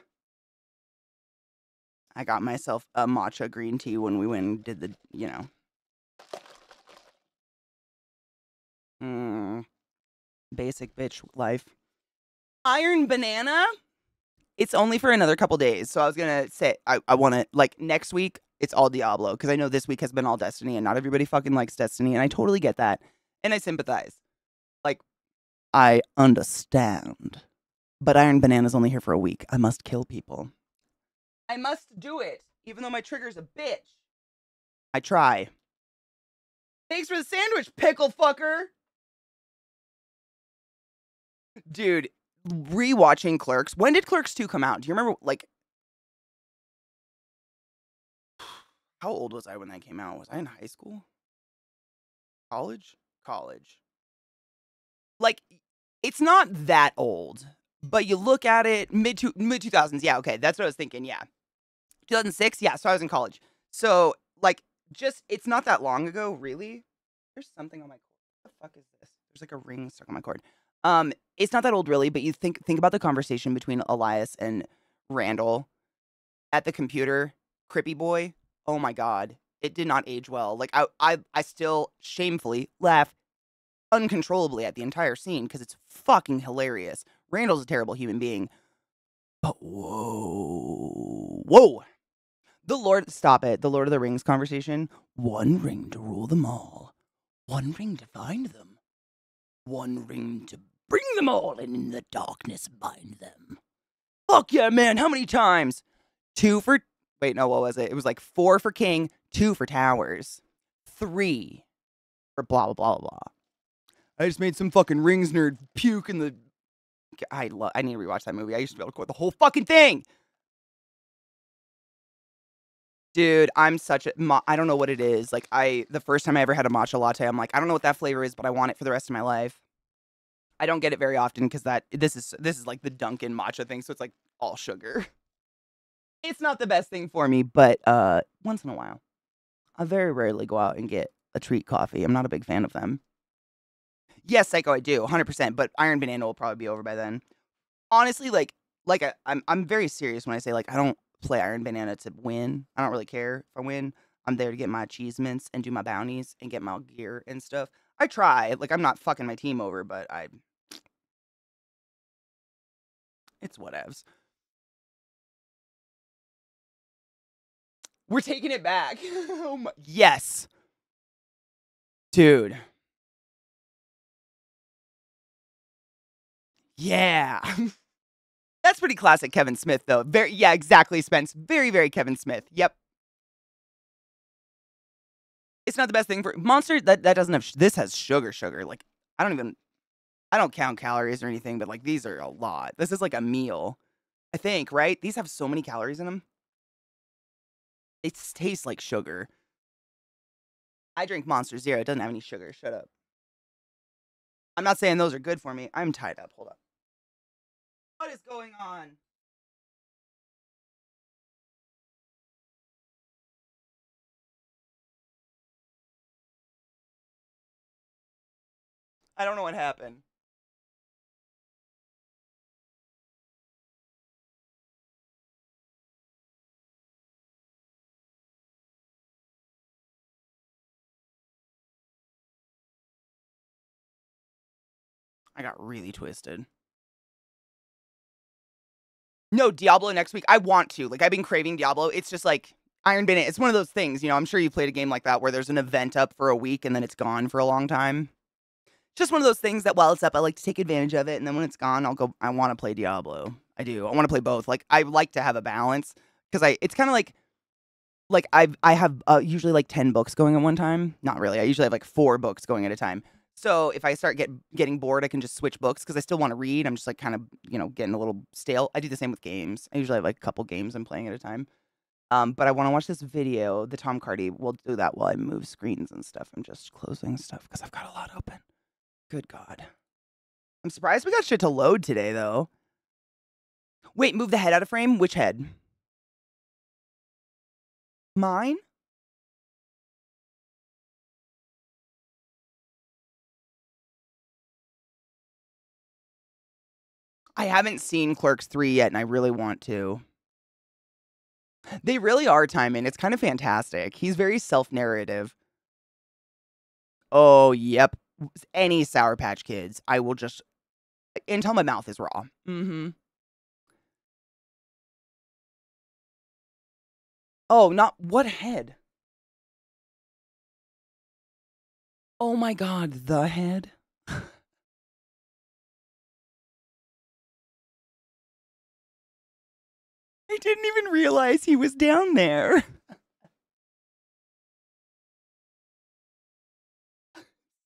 I got myself a matcha green tea when we went and did the, basic bitch life. Iron banana? It's only for another couple days. So I was going to say, I want to, like, next week, it's all Diablo. Because I know this week has been all Destiny, and not everybody fucking likes Destiny. And I totally get that. And I sympathize. Like, I understand. But Iron Banana's only here for a week. I must kill people. I must do it, even though my trigger's a bitch. I try. Thanks for the sandwich, pickle fucker. Dude, rewatching Clerks. When did Clerks 2 come out? Do you remember, like, how old was I when that came out? Was I in high school? College? College. Like, it's not that old, but you look at it, mid 2000s. Yeah, okay, that's what I was thinking, yeah. 2006? Yeah, so I was in college. So, like, it's not that long ago, really. There's something on my cord. What the fuck is this? There's like a ring stuck on my cord. It's not that old, really, but you think about the conversation between Elias and Randall at the computer. Crippy boy. Oh my god. It did not age well. Like, I still shamefully laugh uncontrollably at the entire scene because it's fucking hilarious. Randall's a terrible human being. But whoa. Stop it. The Lord of the Rings conversation. One ring to rule them all. One ring to find them. One ring to bring them all, and in the darkness bind them. Fuck yeah, man. How many times? 2 for... Wait, no, what was it? It was like 4 for King, 2 for Towers. 3 for blah, blah, blah, blah. I just made some fucking Rings nerd puke in the... I need to rewatch that movie. I used to be able to quote the whole fucking thing. Dude, I'm such a... I don't know what it is. Like, the first time I ever had a matcha latte, I'm like, I don't know what that flavor is, but I want it for the rest of my life. I don't get it very often because this is like the Dunkin' matcha thing, so it's like all sugar. It's not the best thing for me, but once in a while. I very rarely go out and get a treat coffee. I'm not a big fan of them. Yes, Psycho, I do, 100%, but Iron Banana will probably be over by then. Honestly, I'm very serious when I say, like, I don't play Iron Banana to win. I don't really care if I win. I'm there to get my achievements and do my bounties and get my gear and stuff. I try. Like, I'm not fucking my team over, but it's whatevs. We're taking it back. Oh my, yes. Dude. Yeah. That's pretty classic Kevin Smith, though. Yeah, exactly, Spence. Very, very Kevin Smith. Yep. It's not the best thing for... Monster, that doesn't have... This has sugar. Like, I don't count calories or anything, but, like, these are a lot. This is like a meal, I think, right? These have so many calories in them. It tastes like sugar. I drink Monster Zero. It doesn't have any sugar. Shut up. I'm not saying those are good for me. I'm tied up. Hold up. What is going on? I don't know what happened. I got really twisted. No, Diablo next week. I want to. Like, I've been craving Diablo. It's just like Iron Bandit. It's one of those things, you know, I'm sure you played a game like that where there's an event up for a week and then it's gone for a long time. Just one of those things that while it's up, I like to take advantage of it. And then when it's gone, I'll go, I want to play Diablo. I do. I want to play both. Like, I like to have a balance because it's kind of like I have usually like 10 books going at one time. Not really. I usually have like 4 books going at a time. So if I start getting bored, I can just switch books because I still want to read. I'm just like kind of, you know, getting a little stale. I do the same with games. I usually have like a couple games I'm playing at a time. But I want to watch this video, the Tom Cardy. We'll do that while I move screens and stuff. I'm just closing stuff because I've got a lot open. Good God. I'm surprised we got shit to load today, though. Wait, move the head out of frame? Which head? Mine? I haven't seen Clerks 3 yet, and I really want to. They really are, Timon. It's kind of fantastic. He's very self-narrative. Oh, yep. Any Sour Patch Kids, I will just... Until my mouth is raw. Mm-hmm. Oh, not... What head? Oh my God, the head? I didn't even realize he was down there.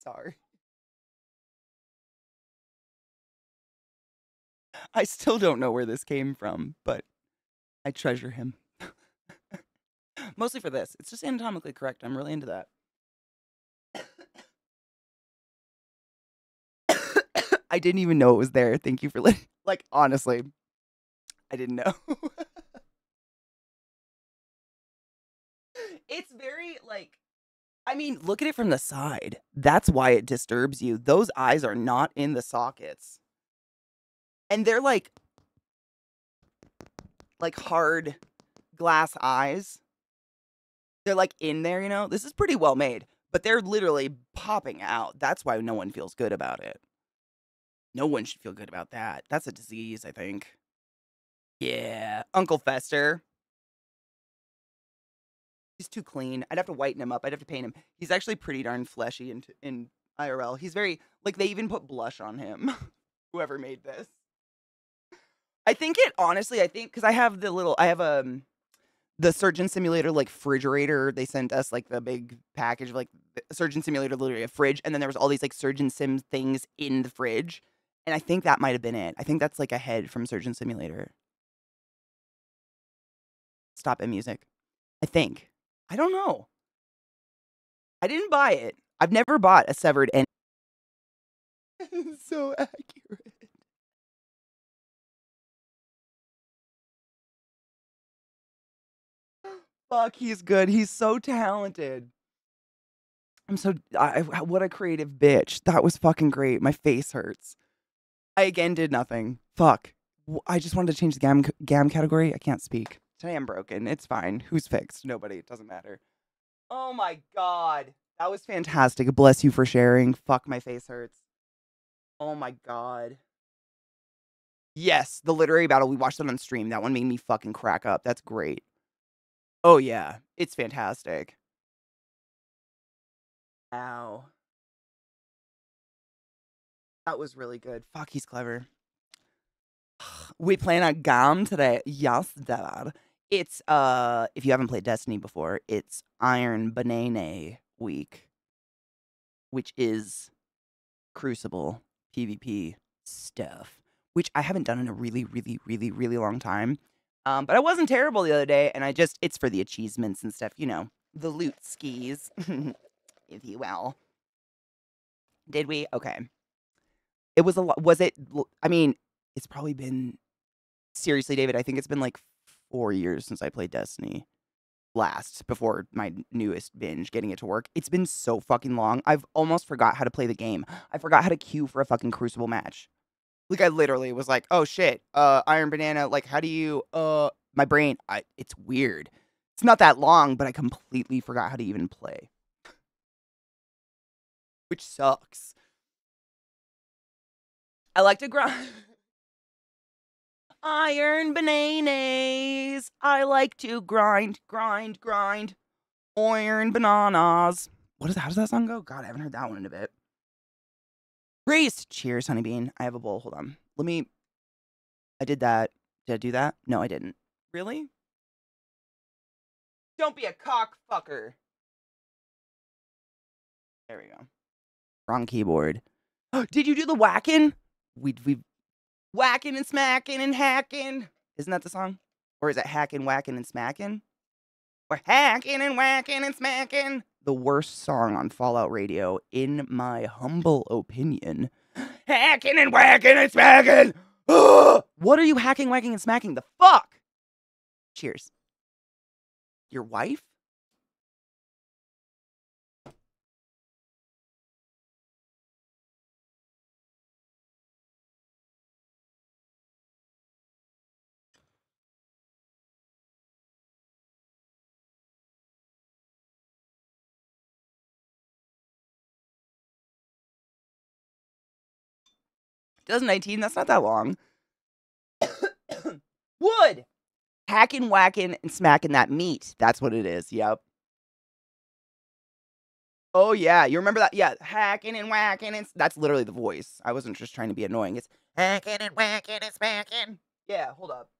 Sorry. I still don't know where this came from, but I treasure him. Mostly for this. It's just anatomically correct. I'm really into that. I didn't even know it was there. Thank you for like, honestly, I didn't know. It's very, like, I mean, look at it from the side. That's why it disturbs you. Those eyes are not in the sockets. And they're like hard glass eyes. They're like in there, you know? This is pretty well made, but they're literally popping out. That's why no one feels good about it. No one should feel good about that. That's a disease, I think. Yeah. Uncle Fester. He's too clean. I'd have to whiten him up. I'd have to paint him. He's actually pretty darn fleshy in IRL. He's very, like, they even put blush on him. Whoever made this. I think because I have the Surgeon Simulator, like, refrigerator. They sent us, like, the big package of, like, the Surgeon Simulator, literally a fridge. And then there was all these, like, Surgeon Sim things in the fridge. And I think that might have been it. I think that's, like, a head from Surgeon Simulator. Stop it, music. I think. I don't know. I didn't buy it. I've never bought a severed end. So accurate. Fuck, he's good. He's so talented. What a creative bitch. That was fucking great. My face hurts. I again did nothing. Fuck. I just wanted to change the gam category. I can't speak. Today I'm broken. It's fine. Who's fixed? Nobody. It doesn't matter. Oh my God. That was fantastic. Bless you for sharing. Fuck, my face hurts. Oh my God. Yes, the literary battle. We watched it on stream. That one made me fucking crack up. That's great. Oh yeah. It's fantastic. Ow. That was really good. Fuck, he's clever. We playing a game today. Yes, Dad. It's if you haven't played Destiny before, it's Iron Banana week, which is Crucible PvP stuff, which I haven't done in a really, really, really, really long time. But I wasn't terrible the other day, and it's for the achievements and stuff, you know, the loot skis, if you will. Did we? Okay. It was a lot. Was it? I mean, it's probably been, seriously, David, I think it's been like 4 years since I played Destiny. last before my newest binge, getting it to work. It's been so fucking long. I've almost forgot how to play the game. I forgot how to queue for a fucking Crucible match. Like, I literally was like, oh shit, Iron Banana, like, how do you, my brain, it's weird. It's not that long, but I completely forgot how to even play. Which sucks. I like to grind. Iron bananas. I like to grind. Iron bananas. How does that song go? God, I haven't heard that one in a bit. Grace. Cheers, honeybean. I have a bowl. Hold on. I did that. Did I do that? No, I didn't. Really? Don't be a cockfucker. There we go. Wrong keyboard. Did you do the whacking? We whacking and smacking and hacking. Isn't that the song? Or is it hacking, whacking, and smacking? Or hacking and whacking and smacking. The worst song on Fallout Radio, in my humble opinion. Hacking and whacking and smacking. What are you hacking, whacking, and smacking? The fuck? Cheers. Your wife? 2019, that's not that long. Wood! Hacking, whacking, and smacking that meat. That's what it is. Yep. Oh, yeah. You remember that? Yeah. Hacking and whacking. And that's literally the voice. I wasn't just trying to be annoying. It's hacking and whacking and smacking. Yeah, hold up.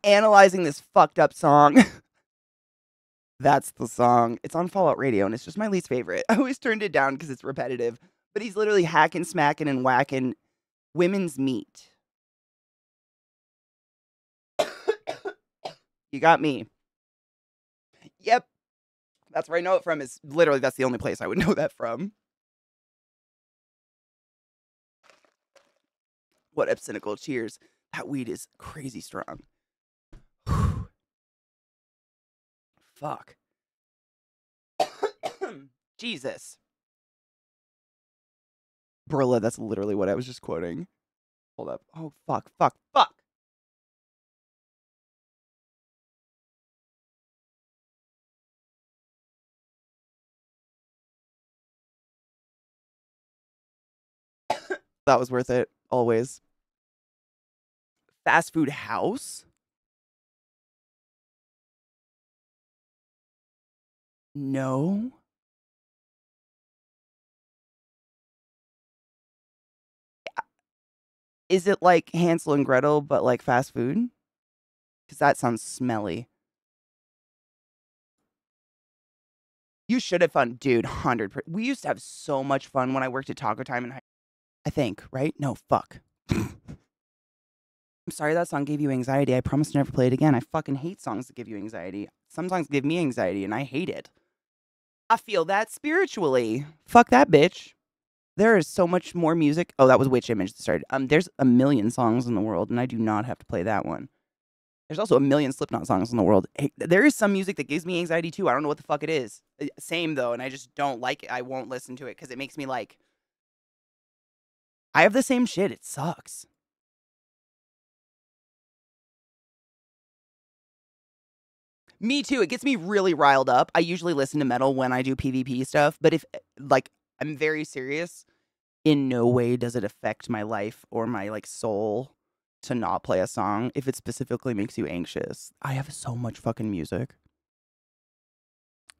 Analyzing this fucked up song. That's the song. It's on Fallout Radio, and it's just my least favorite. I always turned it down because it's repetitive. But he's literally hacking, smacking, and whacking women's meat. You got me. Yep. That's where I know it from. Is literally, that's the only place I would know that from. What up, cynical? Cheers. That weed is crazy strong. Fuck. Jesus. Brilla, that's literally what I was just quoting. Hold up. Oh, fuck. That was worth it. Always. Fast food house? No. Is it like Hansel and Gretel, but like fast food? Because that sounds smelly. You should have fun, dude. 100%. We used to have so much fun when I worked at Taco Time in high. I think, right? No, fuck. I'm sorry that song gave you anxiety. I promise to never play it again. I fucking hate songs that give you anxiety. Some songs give me anxiety, and I hate it. I feel that spiritually. Fuck that bitch. There is so much more music. Oh, that was Witch Image that started. There's a million songs in the world, and I do not have to play that one. There's also a million Slipknot songs in the world. Hey, there is some music that gives me anxiety too. I don't know what the fuck it is. Same though, and I just don't like it. I won't listen to it because it makes me like. I have the same shit. It sucks. Me too. It gets me really riled up. I usually listen to metal when I do PvP stuff, but if like I'm very serious, in no way does it affect my life or my like soul to not play a song if it specifically makes you anxious. I have so much fucking music.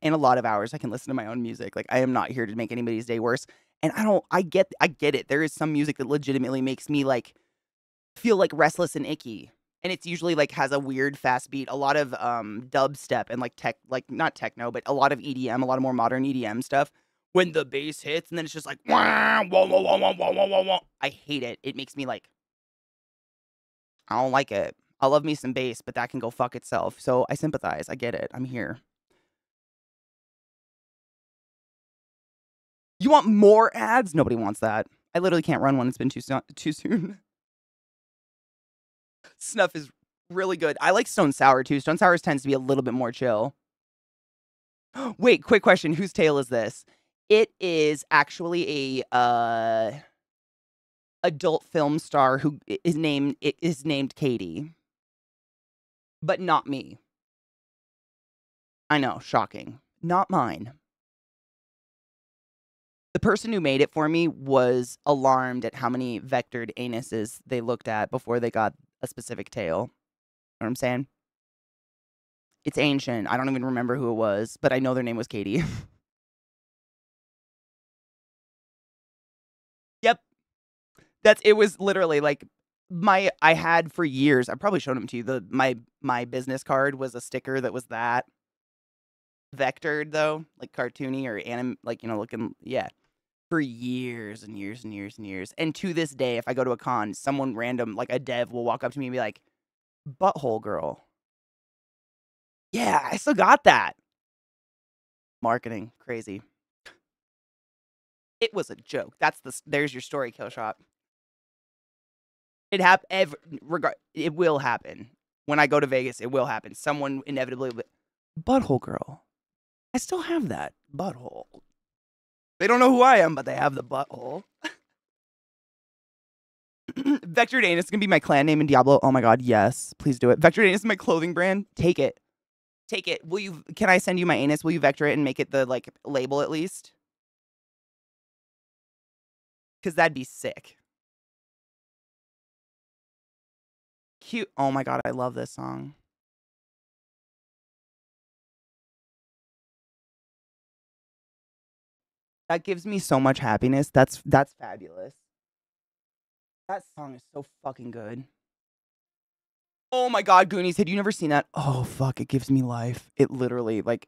and a lot of hours I can listen to my own music. Like, I am not here to make anybody's day worse. And I get it. There is some music that legitimately makes me like feel like restless and icky. And it's usually like has a weird fast beat, a lot of dubstep and like not techno, but a lot of EDM, a lot of more modern EDM stuff. When the bass hits and then it's just like wah, wah, wah, wah, wah, wah, wah, wah, wah. I hate it. It makes me like I don't like it. I love me some bass, but that can go fuck itself. So I sympathize. I get it. I'm here. You want more ads? Nobody wants that. I literally can't run one. It's been too soon. Snuff is really good. I like Stone Sour too. Stone Sour tends to be a little bit more chill. Wait, quick question. Whose tale is this? It is actually a adult film star who is named Katie. But not me. I know, shocking. Not mine. The person who made it for me was alarmed at how many vectored anuses they looked at before they got a specific tail. You know what I'm saying? It's ancient. I don't even remember who it was, but I know their name was Katie. Yep. It was literally like I had for years, I probably showed them to you, my business card was a sticker that was that. Vectored though, like cartoony or like, looking, yeah. For years and years and years and years. And to this day, if I go to a con, someone random, like a dev, will walk up to me and be like, butthole girl. Yeah, I still got that. Marketing. Crazy. It was a joke. There's your story, Kill Shot. It will happen. When I go to Vegas, it will happen. Someone inevitably will be, butthole girl. I still have that. Butthole. They don't know who I am, but they have the butthole. Vectored Anus is going to be my clan name in Diablo. Oh my god, yes. Please do it. Vectored Anus is my clothing brand. Take it. Take it. Can I send you my anus? Will you vector it and make it the, like, label at least? Because that'd be sick. Cute. Oh my god, I love this song. That gives me so much happiness. That's fabulous. That song is so fucking good. Oh my god, Goonies, had you never seen that? Oh fuck, it gives me life. It literally, like,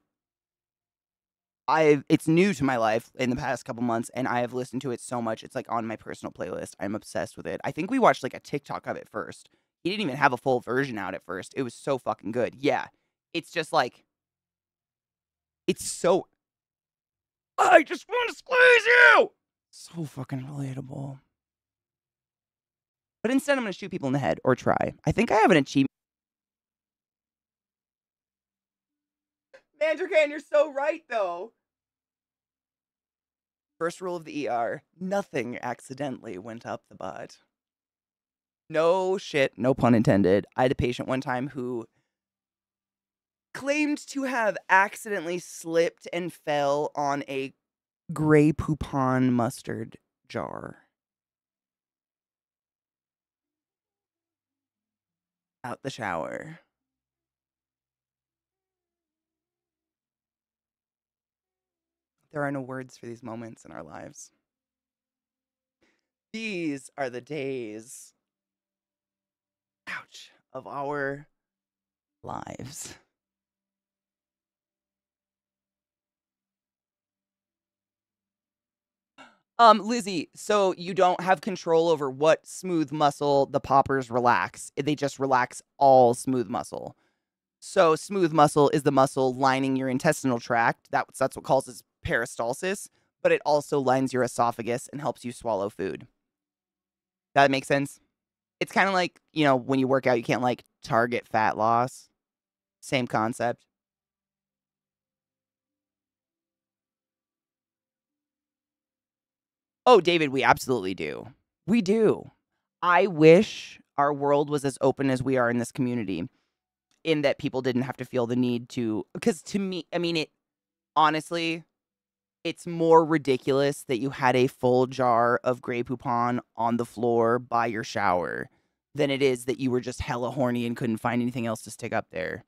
it's new to my life in the past couple months, and I have listened to it so much. It's like on my personal playlist. I'm obsessed with it. I think we watched like a TikTok of it first. He didn't even have a full version out at first. It was so fucking good. Yeah. It's just like, it's so, I just want to squeeze you! So fucking relatable. But instead, I'm going to shoot people in the head or try. I think I have an achievement. Mandracan, you're so right, though. First rule of the ER, nothing accidentally went up the butt. No shit, no pun intended. I had a patient one time who claimed to have accidentally slipped and fell on a Grey Poupon mustard jar. Out the shower. There are no words for these moments in our lives. These are the days, ouch, of our lives. Lizzie, so you don't have control over what smooth muscle the poppers relax. They just relax all smooth muscle. So smooth muscle is the muscle lining your intestinal tract. That's what causes peristalsis, but it also lines your esophagus and helps you swallow food. That makes sense? It's kind of like, when you work out, you can't like target fat loss. Same concept. Oh, David, we absolutely do. We do. I wish our world was as open as we are in this community, in that people didn't have to feel the need to, because to me, I mean, honestly, it's more ridiculous that you had a full jar of Grey Poupon on the floor by your shower than it is that you were just hella horny and couldn't find anything else to stick up there.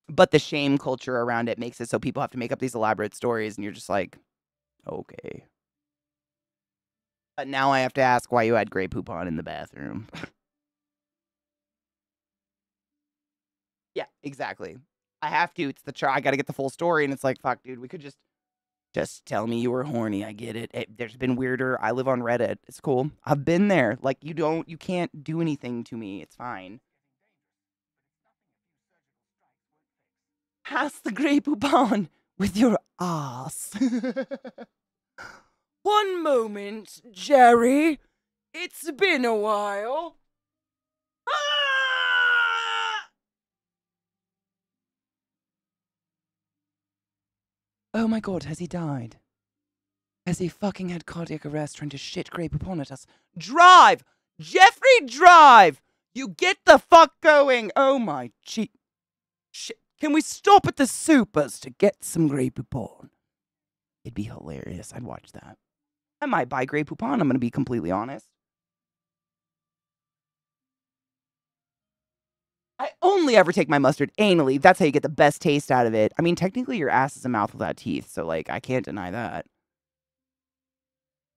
But the shame culture around it makes it so people have to make up these elaborate stories, and you're just like, okay. But now I have to ask why you had Grey Poupon in the bathroom. Yeah, exactly. I have to. It's the I got to get the full story, and it's like, fuck, dude, we could just tell me you were horny. I get it. There's been weirder. I live on Reddit. It's cool. I've been there. Like, you can't do anything to me. It's fine. Pass the Grey Poupon with your ass. One moment, Jerry. It's been a while. Ah! Oh my god, has he died? Has he fucking had cardiac arrest trying to shit Grey Poupon at us? Drive! Jeffrey, drive! You get the fuck going! Oh my shit. Can we stop at the supers to get some Grey Poupon? It'd be hilarious. I'd watch that. I might buy Grey Poupon, I'm gonna be completely honest. I only ever take my mustard anally. That's how you get the best taste out of it. I mean, technically your ass is a mouth without teeth, so like I can't deny that.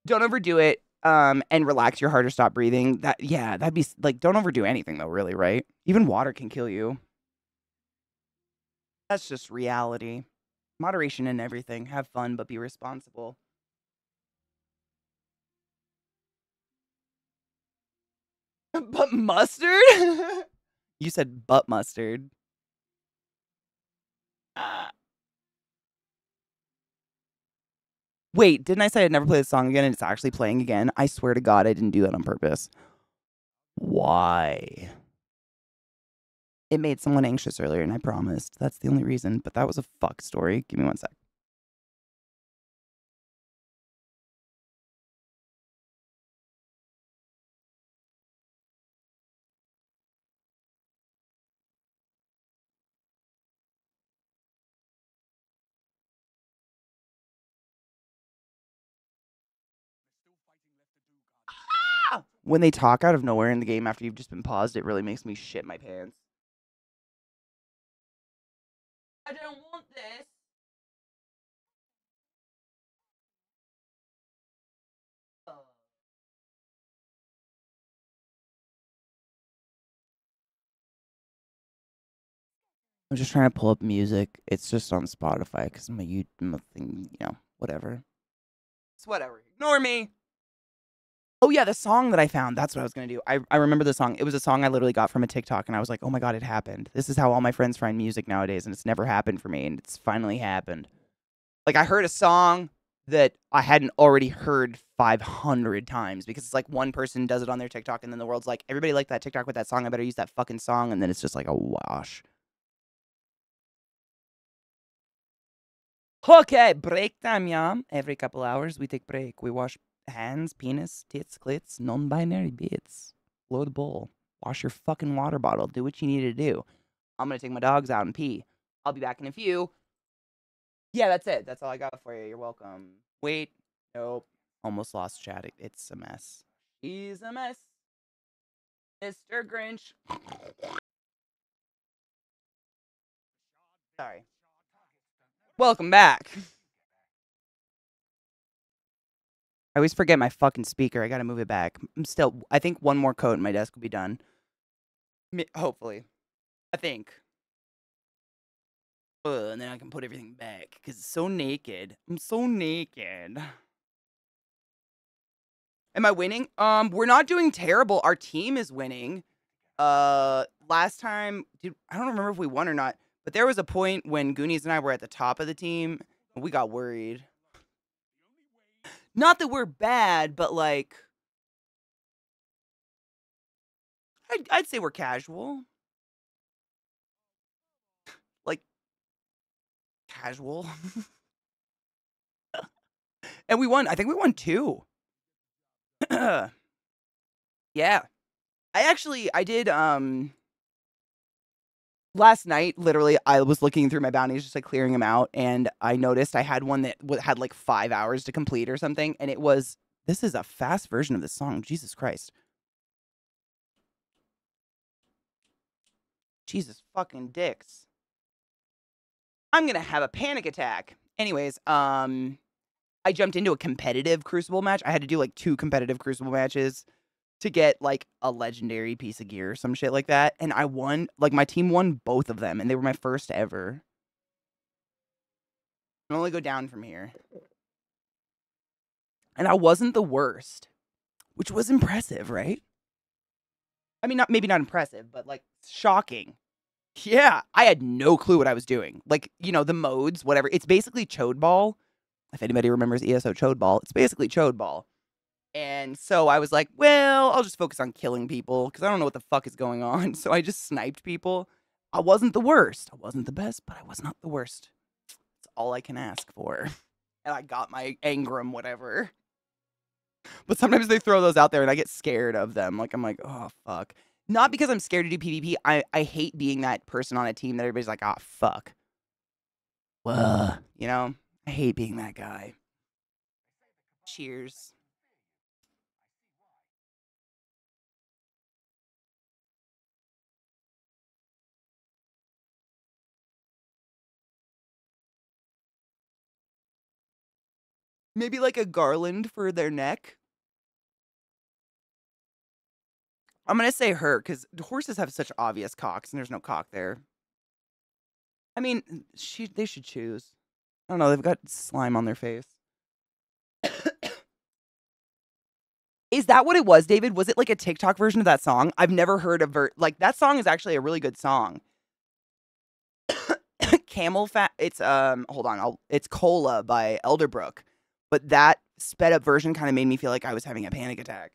Don't overdo it. And relax your heart or stop breathing. That'd be like, don't overdo anything though, really, right? Even water can kill you. That's just reality. Moderation in everything. Have fun, but be responsible. But mustard? You said butt mustard. Wait, didn't I say I'd never play this song again and it's actually playing again? I swear to God, I didn't do that on purpose. Why? It made someone anxious earlier, and I promised. That's the only reason, but that was a fuck story. Give me one sec. When they talk out of nowhere in the game after you've just been paused, it really makes me shit my pants. I don't want this. I'm just trying to pull up music. It's just on Spotify because my YouTube thing, whatever. It's whatever. Ignore me. Oh yeah, the song that I found. That's what I was gonna do. I remember the song. It was a song I literally got from a TikTok, and I was like, oh my god, it happened. This is how all my friends find music nowadays, and it's never happened for me, and it's finally happened. Like, I heard a song that I hadn't already heard 500 times because it's like one person does it on their TikTok, and then the world's like, everybody liked that TikTok with that song. I better use that fucking song, and then it's just like a wash. Okay, break time, yeah. Every couple hours, we take break. We wash hands, penis, tits, clits, non-binary bits. Blow the bowl. Wash your fucking water bottle. Do what you need to do. I'm gonna take my dogs out and pee. I'll be back in a few. Yeah, that's it. That's all I got for you. You're welcome. Wait. Nope. Almost lost chat. It's a mess. He's a mess. Mr. Grinch. Sorry. Welcome back. I always forget my fucking speaker. I gotta move it back. I think one more coat in my desk will be done. Hopefully. I think. And then I can put everything back. Because it's so naked. I'm so naked. Am I winning? We're not doing terrible. Our team is winning. Last time, dude, I don't remember if we won or not. But there was a point when Goonies and I were at the top of the team. And we got worried. Not that we're bad, but like... I'd say we're casual. Like... Casual. And we won. I think we won 2. Yeah. I did, last night, literally, I was looking through my bounties, just like clearing them out, and I noticed I had one that had like 5 hours to complete or something, and it was, this is a fast version of this song, Jesus Christ. Jesus fucking dicks. I'm gonna have a panic attack. Anyways, I jumped into a competitive Crucible match. I had to do like 2 competitive Crucible matches to get like a legendary piece of gear or some shit like that. And I won, like my team won both of them, and they were my first ever. I can only go down from here. And I wasn't the worst, which was impressive, right? I mean, maybe not impressive, but like shocking. Yeah, I had no clue what I was doing. Like, you know, the modes, whatever. It's basically Chode Ball. If anybody remembers ESO Chode Ball, it's basically Chode Ball. And so I was like, well, I'll just focus on killing people because I don't know what the fuck is going on. So I just sniped people. I wasn't the worst. I wasn't the best, but I was not the worst. That's all I can ask for. And I got my Engram, whatever. But sometimes they throw those out there and I get scared of them. Like, I'm like, oh, fuck. Not because I'm scared to do PvP. I hate being that person on a team that everybody's like, oh, fuck. You know? I hate being that guy. Cheers. Maybe like a garland for their neck. I'm going to say her because horses have such obvious cocks and there's no cock there. I mean, they should choose. I don't know. They've got slime on their face. Is that what it was, David? Was it like a TikTok version of that song? I've never heard of like that song is actually a really good song. Camel Fat. It's hold on. It's Cola by Elderbrook. But that sped up version kind of made me feel like I was having a panic attack.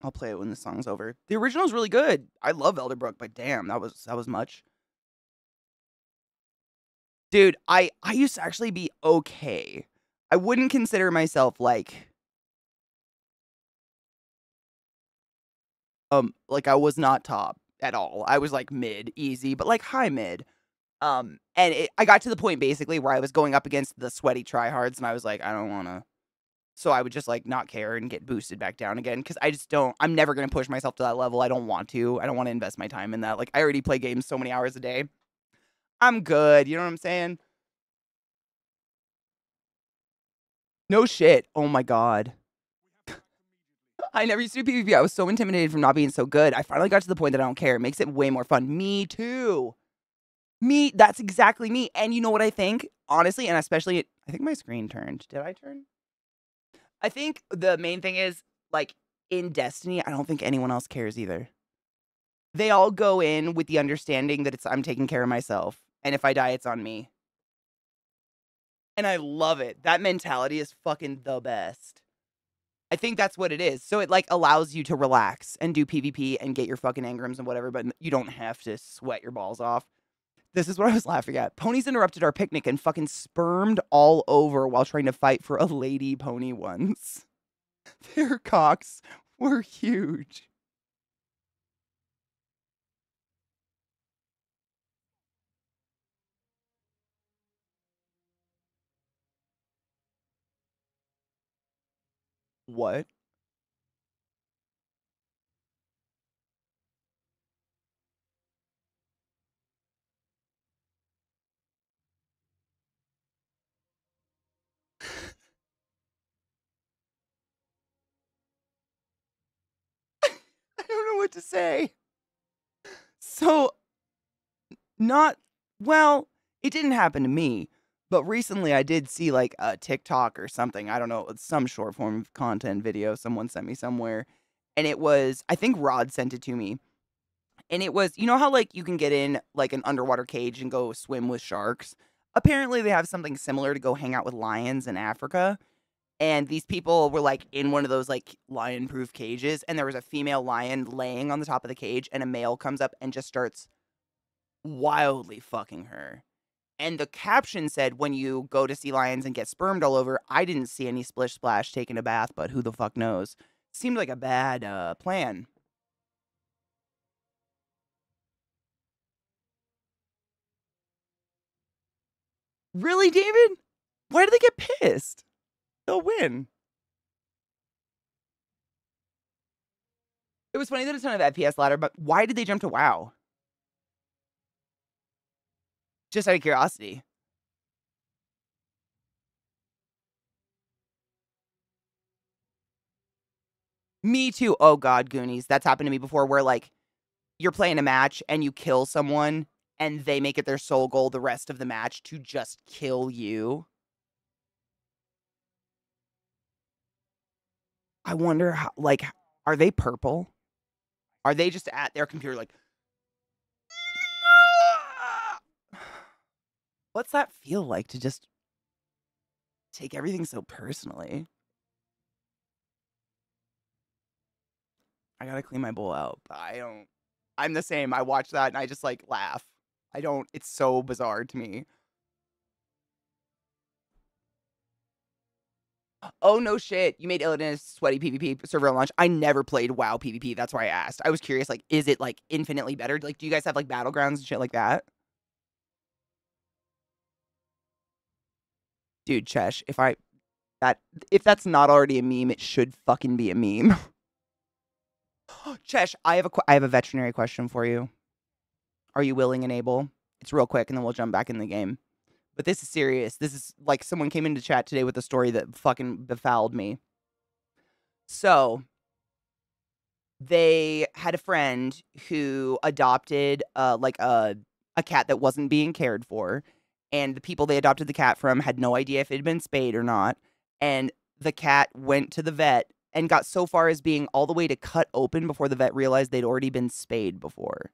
I'll play it when the song's over. The original's really good. I love Elderbrook, but damn, that was much. Dude, I used to actually be okay. I wouldn't consider myself like I was not top at all. I was like mid, easy, but like high mid. And I got to the point basically where I was going up against the sweaty tryhards and I was like, I don't want to. So I would just like not care and get boosted back down again because I'm never going to push myself to that level. I don't want to. I don't want to invest my time in that. Like I already play games so many hours a day. I'm good. You know what I'm saying? No shit. Oh my God. I never used to do PvP. I was so intimidated from not being so good. I finally got to the point that I don't care. It makes it way more fun. Me too. That's exactly me. And you know what I think? Honestly, and especially, I think my screen turned. Did I turn? I think the main thing is, like, in Destiny, I don't think anyone else cares either. They all go in with the understanding that I'm taking care of myself. And if I die, it's on me. And I love it. That mentality is fucking the best. I think that's what it is. So it like allows you to relax and do PvP and get your fucking engrams and whatever, but you don't have to sweat your balls off. This is what I was laughing at. Ponies interrupted our picnic and fucking spermed all over while trying to fight for a lady pony once. Their cocks were huge. What? I don't know what to say. So, well, it didn't happen to me, but recently I did see like a TikTok or something. I don't know, some short form of content video someone sent me somewhere. And it was, I think Rod sent it to me. And it was, you know how like you can get in like an underwater cage and go swim with sharks? Apparently they have something similar to go hang out with lions in Africa. And these people were like in one of those like lion proof cages. And there was a female lion laying on the top of the cage. And a male comes up and just starts wildly fucking her. And the caption said, when you go to sea lions and get spermed all over, I didn't see any splish splash taking a bath, but who the fuck knows? Seemed like a bad plan. Really, David? Why do they get pissed? They'll win. It was funny that it's on an FPS ladder, but why did they jump to WoW? Just out of curiosity. Me too. Oh God, Goonies. That's happened to me before where like you're playing a match and you kill someone and they make it their sole goal the rest of the match to just kill you. I wonder how, like, are they purple? Are they just at their computer like, what's that feel like to just take everything so personally? I gotta clean my bowl out, but I don't. I'm the same. I watch that and I just like laugh. I don't. It's so bizarre to me. Oh no shit! You made Illidan a sweaty PvP server at launch. I never played WoW PvP. That's why I asked. I was curious. Like, is it like infinitely better? Like, do you guys have like battlegrounds and shit like that? Dude, Chesh, if that's not already a meme, it should fucking be a meme. Chesh, I have a veterinary question for you. Are you willing and able? It's real quick, and then we'll jump back in the game. But this is serious. This is like someone came into chat today with a story that fucking befouled me. So, they had a friend who adopted like a cat that wasn't being cared for, and the people they adopted the cat from had no idea if it had been spayed or not, and the cat went to the vet and got so far as being all the way to cut open before the vet realized they'd already been spayed before.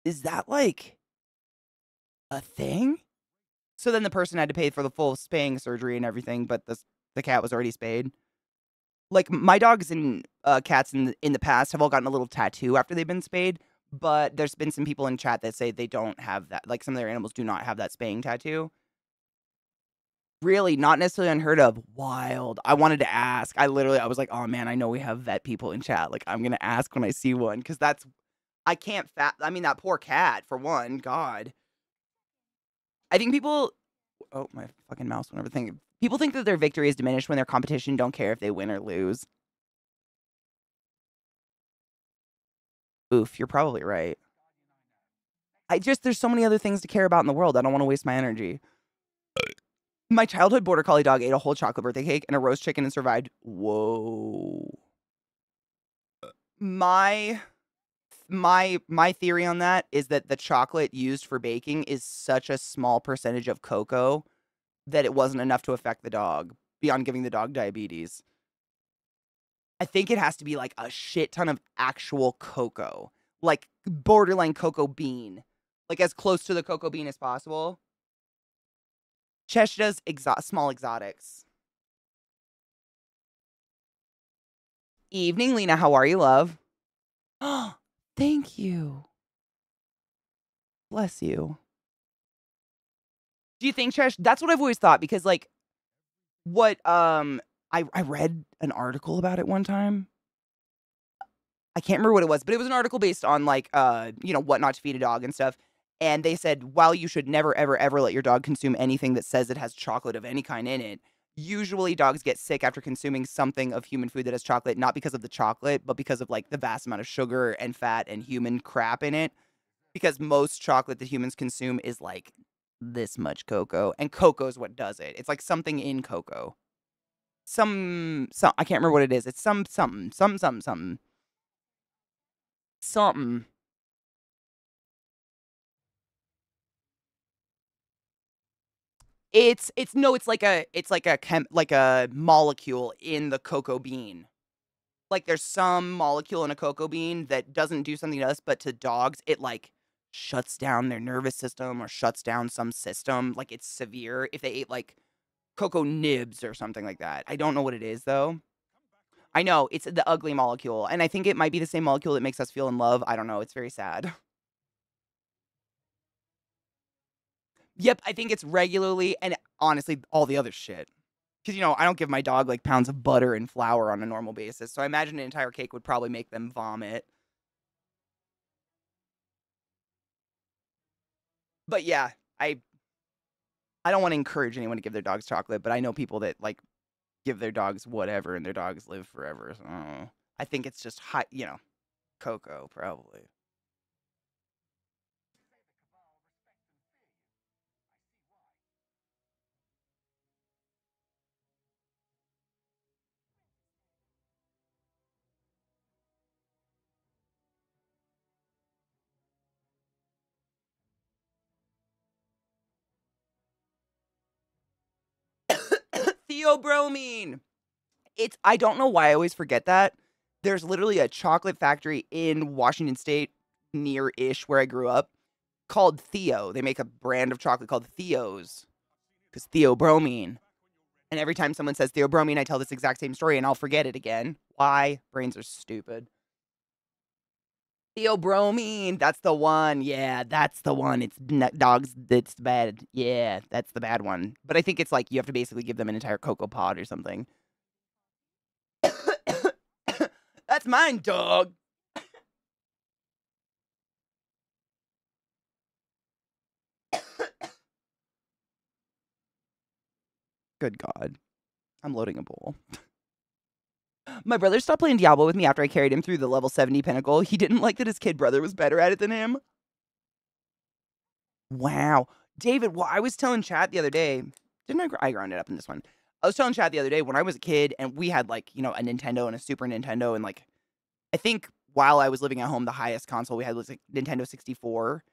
Is that like a thing? So then the person had to pay for the full spaying surgery and everything, but the cat was already spayed. Like my dogs and cats in the past have all gotten a little tattoo after they've been spayed, but there's been some people in chat that say they don't have that. Like some of their animals do not have that spaying tattoo. Really, not necessarily unheard of. Wild. I wanted to ask. I was like, oh man, I know we have vet people in chat. Like I'm gonna ask when I see one because I can't I mean that poor cat for one. God. I think people. Oh my fucking mouse went over thing. People think that their victory is diminished when their competition don't care if they win or lose. Oof, you're probably right. There's so many other things to care about in the world. I don't want to waste my energy. My childhood border collie dog ate a whole chocolate birthday cake and a roast chicken and survived. Whoa. My theory on that is that the chocolate used for baking is such a small percentage of cocoa that it wasn't enough to affect the dog beyond giving the dog diabetes. I think it has to be like a shit ton of actual cocoa, like borderline cocoa bean, like as close to the cocoa bean as possible. Chesh does small exotics. Evening, Lena. How are you, love? Oh, thank you. Bless you. Do you think, Chesh? That's what I've always thought because, like, what I read an article about it one time. I can't remember what it was, but it was an article based on like what not to feed a dog and stuff. And they said while you should never ever ever let your dog consume anything that says it has chocolate of any kind in it, usually dogs get sick after consuming something of human food that has chocolate, not because of the chocolate, but because of like the vast amount of sugar and fat and human crap in it. Because most chocolate that humans consume is like this much cocoa, and cocoa is what does it. It's like something in cocoa. Some I can't remember what it is. It's something. It's like a molecule in the cocoa bean. Like there's some molecule in a cocoa bean that doesn't do something to us, but to dogs it like shuts down their nervous system or shuts down some system. Like it's severe if they ate like cocoa nibs or something like that. I don't know what it is though. I know it's the ugly molecule, and I think it might be the same molecule that makes us feel in love. I don't know. It's very sad. Yep, I think it's regularly and honestly all the other shit. Because, I don't give my dog like pounds of butter and flour on a normal basis. So I imagine an entire cake would probably make them vomit. But yeah, I don't want to encourage anyone to give their dogs chocolate, but I know people that like give their dogs whatever, and their dogs live forever. So, I don't know. I think it's just hot, cocoa probably. Theobromine. I don't know why I always forget that. There's literally a chocolate factory in Washington State, near-ish where I grew up, called Theo. They make a brand of chocolate called Theo's, because theobromine. And every time someone says theobromine, I tell this exact same story, and I'll forget it again. Why? Brains are stupid. Theobromine, that's the one. Yeah, that's the one. It's dogs. That's bad. Yeah, that's the bad one. But I think it's like you have to basically give them an entire cocoa pod or something. That's mine, dog. Good God. I'm loading a bowl. My brother stopped playing Diablo with me after I carried him through the level 70 pinnacle. He didn't like that his kid brother was better at it than him. Wow. David, well, I was telling Chad the other day. Didn't I ground it up in this one? I was telling Chad the other day when I was a kid and we had like, a Nintendo and a Super Nintendo. And like, I think while I was living at home, the highest console we had was like Nintendo 64.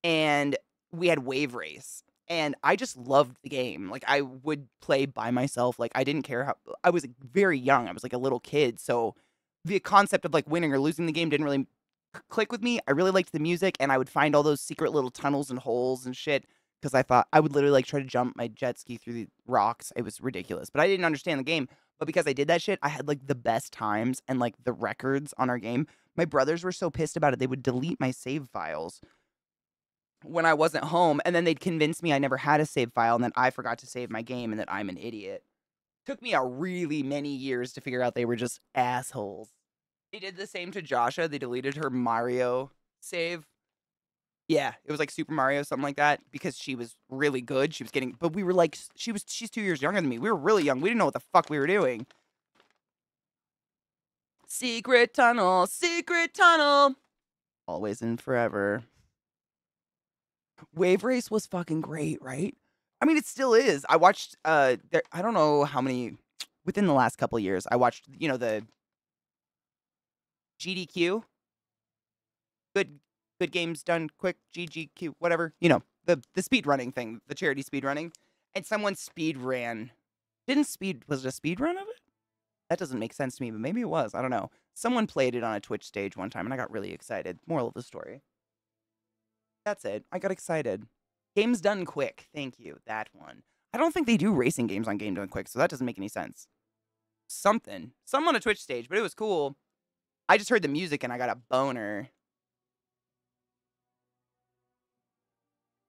And we had Wave Race. And I just loved the game. Like, I would play by myself. Like, I didn't care how... I was very young. I was like a little kid. So the concept of like winning or losing the game didn't really click with me. I really liked the music. And I would find all those secret little tunnels and holes and shit. Because I thought I would literally like try to jump my jet ski through the rocks. It was ridiculous. But I didn't understand the game. But because I did that shit, I had like the best times and like the records on our game. My brothers were so pissed about it. They would delete my save files when I wasn't home, and then they'd convince me I never had a save file and that I forgot to save my game and that I'm an idiot. Took me a really many years to figure out they were just assholes. They did the same to Joshua. They deleted her Mario save. Yeah, it was like Super Mario, something like that, because she was really good. She was getting, but we were like, she's 2 years younger than me. We were really young. We didn't know what the fuck we were doing. Secret tunnel, secret tunnel. Always and forever. Wave Race was fucking great, right? I mean, it still is. I watched, I don't know how many, within the last couple of years, I watched, the GDQ. Good games done quick, GGQ, whatever. The speed running thing, the charity speed running. And someone speed ran. Was it a speed run of it? That doesn't make sense to me, but maybe it was. I don't know. Someone played it on a Twitch stage one time, and I got really excited. Moral of the story. That's it. I got excited. Games done quick. Thank you. That one. I don't think they do racing games on Game Done Quick, so that doesn't make any sense. Some on a Twitch stage, but it was cool. I just heard the music and I got a boner.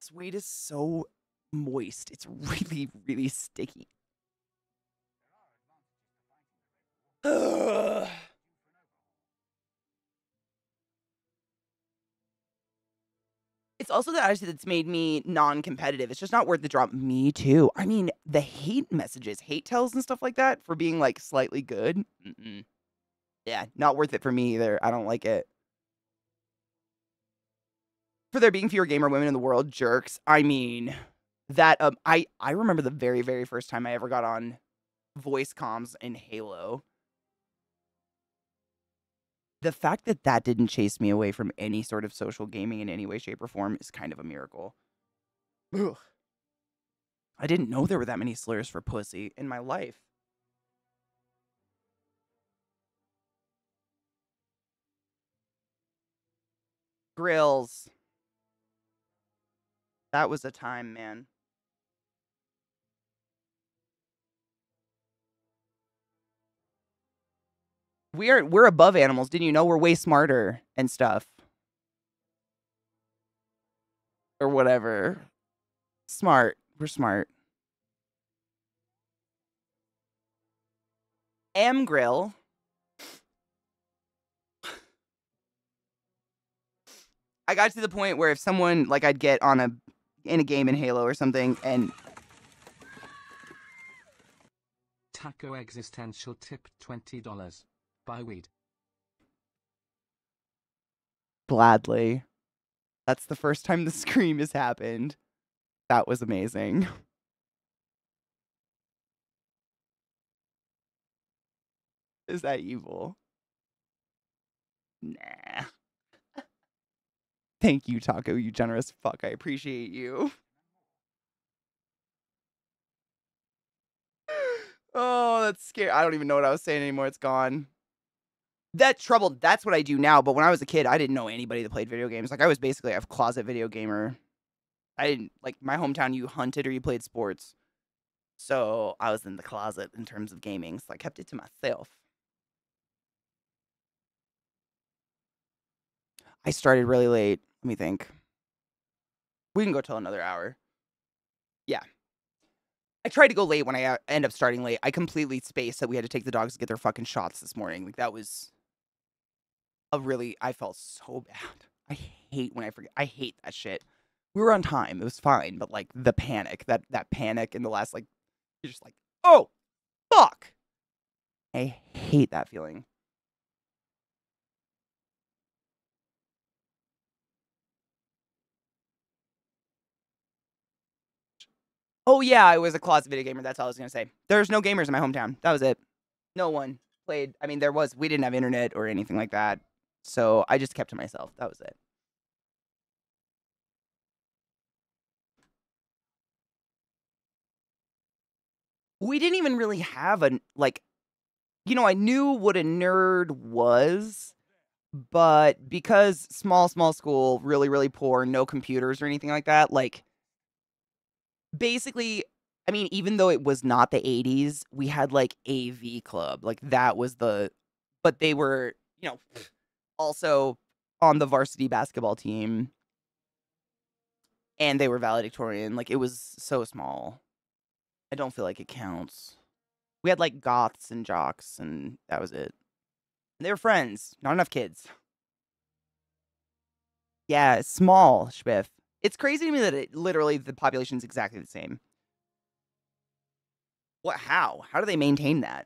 This weed is so moist. It's really, really sticky. Ugh. It's also the attitude that's made me non-competitive. It's just not worth the drop. Me too. I mean, the hate messages, hate tells and stuff like that for being like slightly good. Yeah, not worth it for me either. I don't like it. For there being fewer gamer women in the world, jerks. I mean, that I remember the very, very first time I ever got on voice comms in Halo. The fact that that didn't chase me away from any sort of social gaming in any way, shape, or form is kind of a miracle. Ugh. I didn't know there were that many slurs for pussy in my life. Grills. That was a time, man. We're above animals. Didn't you know we're way smarter and stuff? Or whatever. Smart. We're smart. Grill. I got to the point where if someone, like, I'd get in a game in Halo or something, and Taco Existential tip $20. Buy weed. Gladly. That's the first time the scream has happened. That was amazing. Is that evil? Nah. Thank you, Taco, you generous fuck. I appreciate you. Oh, that's scary. I don't even know what I was saying anymore. It's gone. That trouble, that's what I do now. But when I was a kid, I didn't know anybody that played video games. Like, I was basically a closet video gamer. I didn't, like, my hometown, you hunted or you played sports. So I was in the closet in terms of gaming. So I kept it to myself. I started really late. Let me think. We can go till another hour. Yeah. I tried to go late when I end up starting late. I completely spaced that we had to take the dogs to get their fucking shots this morning. Like, that was I felt so bad. I hate when I forget. I hate that shit. We were on time. It was fine. But, like, the panic, that panic in the last, like, you're just like, oh, fuck. I hate that feeling. Oh, yeah, I was a closet video gamer. That's all I was going to say. There's no gamers in my hometown. That was it. No one played. I mean, we didn't have internet or anything like that. So I just kept to myself. That was it. We didn't even really have I knew what a nerd was, but because small school, really, really poor, no computers or anything like that, like, basically, I mean, even though it was not the 80s, we had, like, AV club. Like, that was but they were, also on the varsity basketball team, and they were valedictorian. Like, it was so small. I don't feel like it counts. We had, like, goths and jocks, and that was it. And they were friends. Not enough kids. Yeah, small, Schbiff. It's crazy to me that literally the population's exactly the same. What? How? How do they maintain that?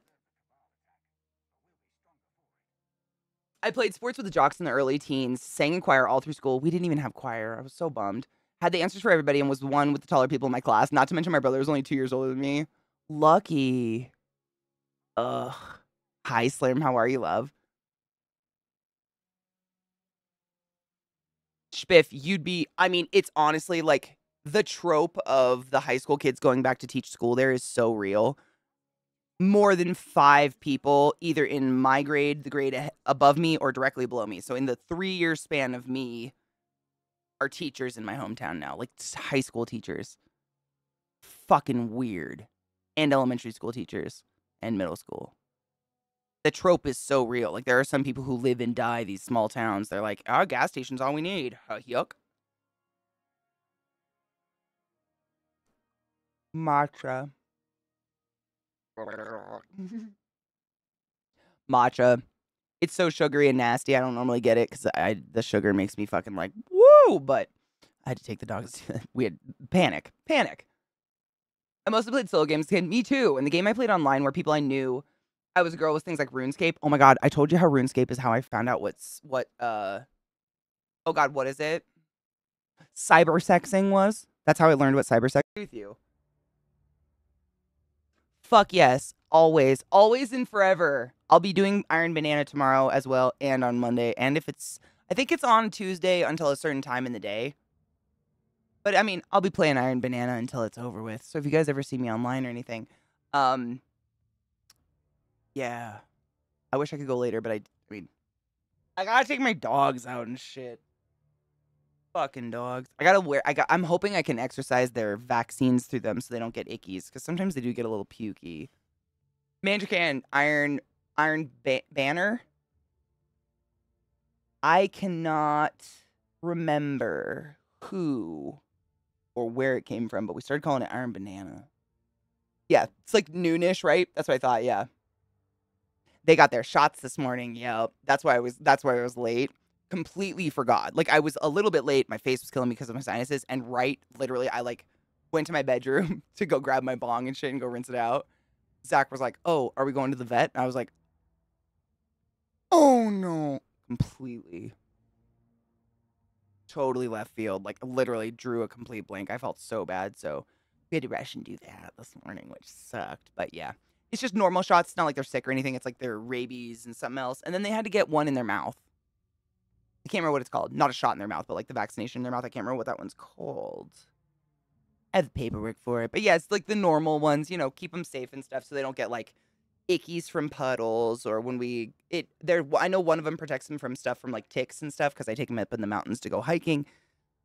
I played sports with the jocks in the early teens, sang in choir all through school. We didn't even have choir. I was so bummed. Had the answers for everybody and was the one with the taller people in my class. Not to mention my brother was only 2 years older than me. Lucky. Ugh. Hi, Slim. How are you, love? Spiff, it's honestly like the trope of the high school kids going back to teach school there is so real. More than 5 people, either in my grade, the grade above me, or directly below me. So in the 3-year span of me, are teachers in my hometown now. Like, high school teachers. Fucking weird. And elementary school teachers. And middle school. The trope is so real. Like, there are some people who live and die these small towns. They're like, our gas station's all we need. Yuck. Matcha. Matcha. It's so sugary and nasty. I don't normally get it because the sugar makes me fucking like, woo! But I had to take the dogs. We had panic. I mostly played solo games. Me too. And the game I played online where people I knew, I was a girl, was things like RuneScape. Oh my god, I told you how RuneScape is how I found out what oh god, what is it? Cybersexing was. That's how I learned what cybersexing with you. Fuck yes. Always. Always and forever. I'll be doing Iron Banana tomorrow as well, and on Monday. And I think it's on Tuesday until a certain time in the day. But I mean, I'll be playing Iron Banana until it's over with. So if you guys ever see me online or anything, yeah. I wish I could go later, but I mean, I gotta take my dogs out and shit. Fucking dogs. I'm hoping I can exercise their vaccines through them so they don't get ickies, because sometimes they do get a little pukey. Mandracan, Iron Banner. I cannot remember who or where it came from, but we started calling it Iron Banana. Yeah, it's like noonish, right? That's what I thought, yeah. They got their shots this morning, yep. That's why I was late. Completely forgot. Like, I was a little bit late. My face was killing me because of my sinuses, and literally, I, like, went to my bedroom to go grab my bong and shit and go rinse it out. Zach was like, "Oh, are we going to the vet?" And I was like, "Oh no." Completely. Totally left field. Like, literally drew a complete blank. I felt so bad. So we had to rush and do that this morning, which sucked. But yeah, it's just normal shots. It's not like they're sick or anything. It's like they're rabies and something else. And then they had to get one in their mouth. I can't remember what it's called. Not a shot in their mouth, but like the vaccination in their mouth. I can't remember what that one's called. I have the paperwork for it. But yeah, it's like the normal ones, you know, keep them safe and stuff so they don't get like ickies from puddles or when I know one of them protects them from stuff from like ticks and stuff because I take them up in the mountains to go hiking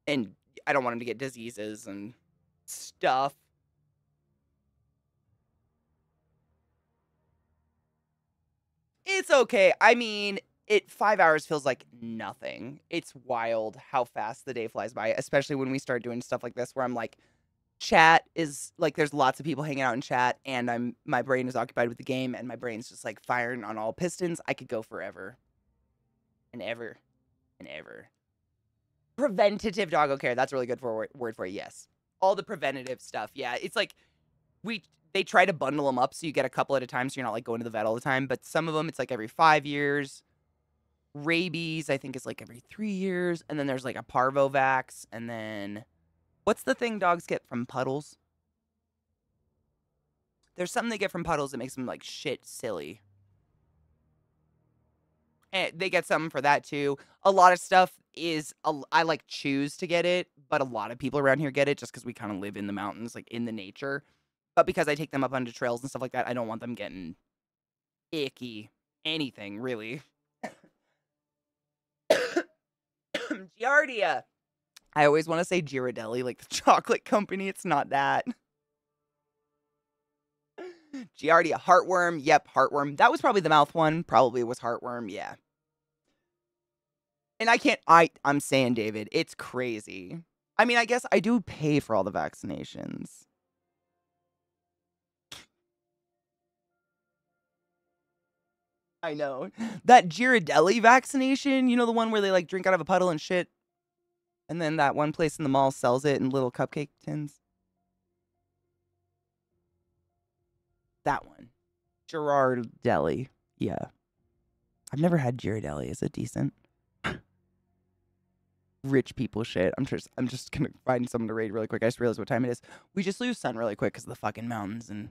and I don't want them to get diseases and stuff. It's okay. I mean, 5 hours feels like nothing. It's wild how fast the day flies by, especially when we start doing stuff like this where I'm like, chat is like there's lots of people hanging out in chat and my brain is occupied with the game and my brain's just like firing on all pistons. I could go forever and ever and ever. Preventative doggo care. That's a really good word for it. Yes. All the preventative stuff. Yeah. It's like they try to bundle them up so you get a couple at a time so you're not like going to the vet all the time. But some of them it's like every 5 years. Rabies, I think, is like every 3 years. And then there's like a parvo vax. And then what's the thing dogs get from puddles? There's something they get from puddles that makes them like shit silly. And they get something for that too. A lot of stuff I like choose to get it, but a lot of people around here get it just because we kind of live in the mountains, like in the nature. But because I take them up onto trails and stuff like that, I don't want them getting icky. Anything, really. Giardia. I always want to say Ghirardelli, like the chocolate company. It's not that. Giardia, heartworm. Yep, heartworm. That was probably the mouth one. Probably was heartworm. Yeah. And I'm saying, David, it's crazy. I mean, I guess I do pay for all the vaccinations. I know. That Ghirardelli vaccination, you know, the one where they like drink out of a puddle and shit. And then that one place in the mall sells it in little cupcake tins. That one. Ghirardelli. Yeah. I've never had Ghirardelli. Is it decent? Rich people shit. I'm just gonna find someone to raid really quick. I just realized what time it is. We just lose sun really quick because of the fucking mountains and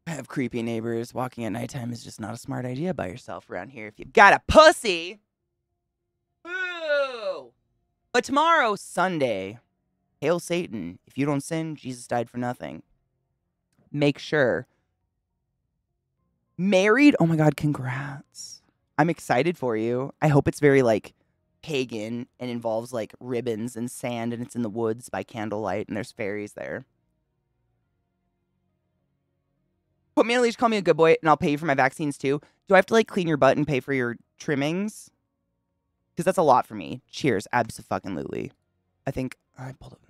I have creepy neighbors. Walking at nighttime is just not a smart idea by yourself around here if you've got a pussy. Boo! But tomorrow, Sunday, hail Satan. If you don't sin, Jesus died for nothing. Make sure. Married? Oh my God, congrats. I'm excited for you. I hope it's very like pagan and involves like ribbons and sand and it's in the woods by candlelight and there's fairies there. Put me on a leash, call me a good boy, and I'll pay you for my vaccines too. Do I have to like clean your butt and pay for your trimmings? Because that's a lot for me. Cheers, abso-fucking-lutely. I think I pulled up.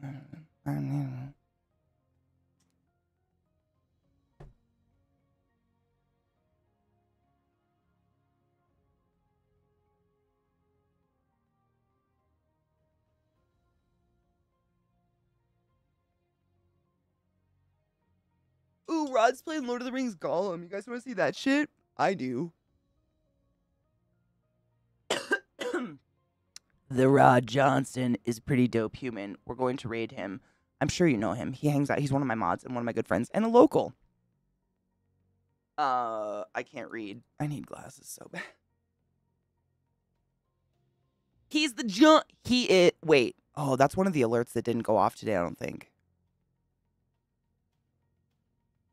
Ooh, Rod's playing Lord of the Rings Gollum. You guys want to see that shit? I do. The Rod Johnson is a pretty dope human. We're going to raid him. I'm sure you know him. He hangs out. He's one of my mods and one of my good friends and a local. I can't read. I need glasses so bad. He's the he is. Wait. Oh, that's one of the alerts that didn't go off today, I don't think.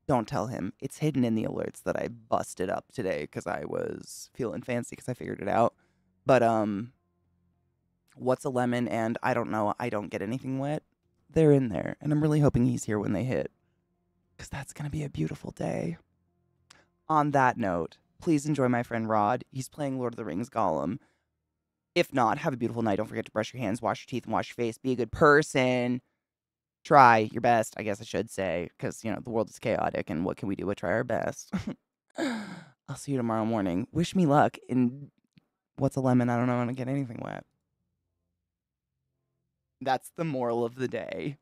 Don't tell him. It's hidden in the alerts that I busted up today because I was feeling fancy because I figured it out. But, what's a lemon? And I don't know. I don't get anything wet. They're in there. And I'm really hoping he's here when they hit. Because that's going to be a beautiful day. On that note, please enjoy my friend Rod. He's playing Lord of the Rings Gollum. If not, have a beautiful night. Don't forget to brush your hands, wash your teeth, and wash your face. Be a good person. Try your best, I guess I should say. Because, you know, the world is chaotic. And what can we do but try our best? I'll see you tomorrow morning. Wish me luck. And what's a lemon? I don't know how to get anything wet. That's the moral of the day.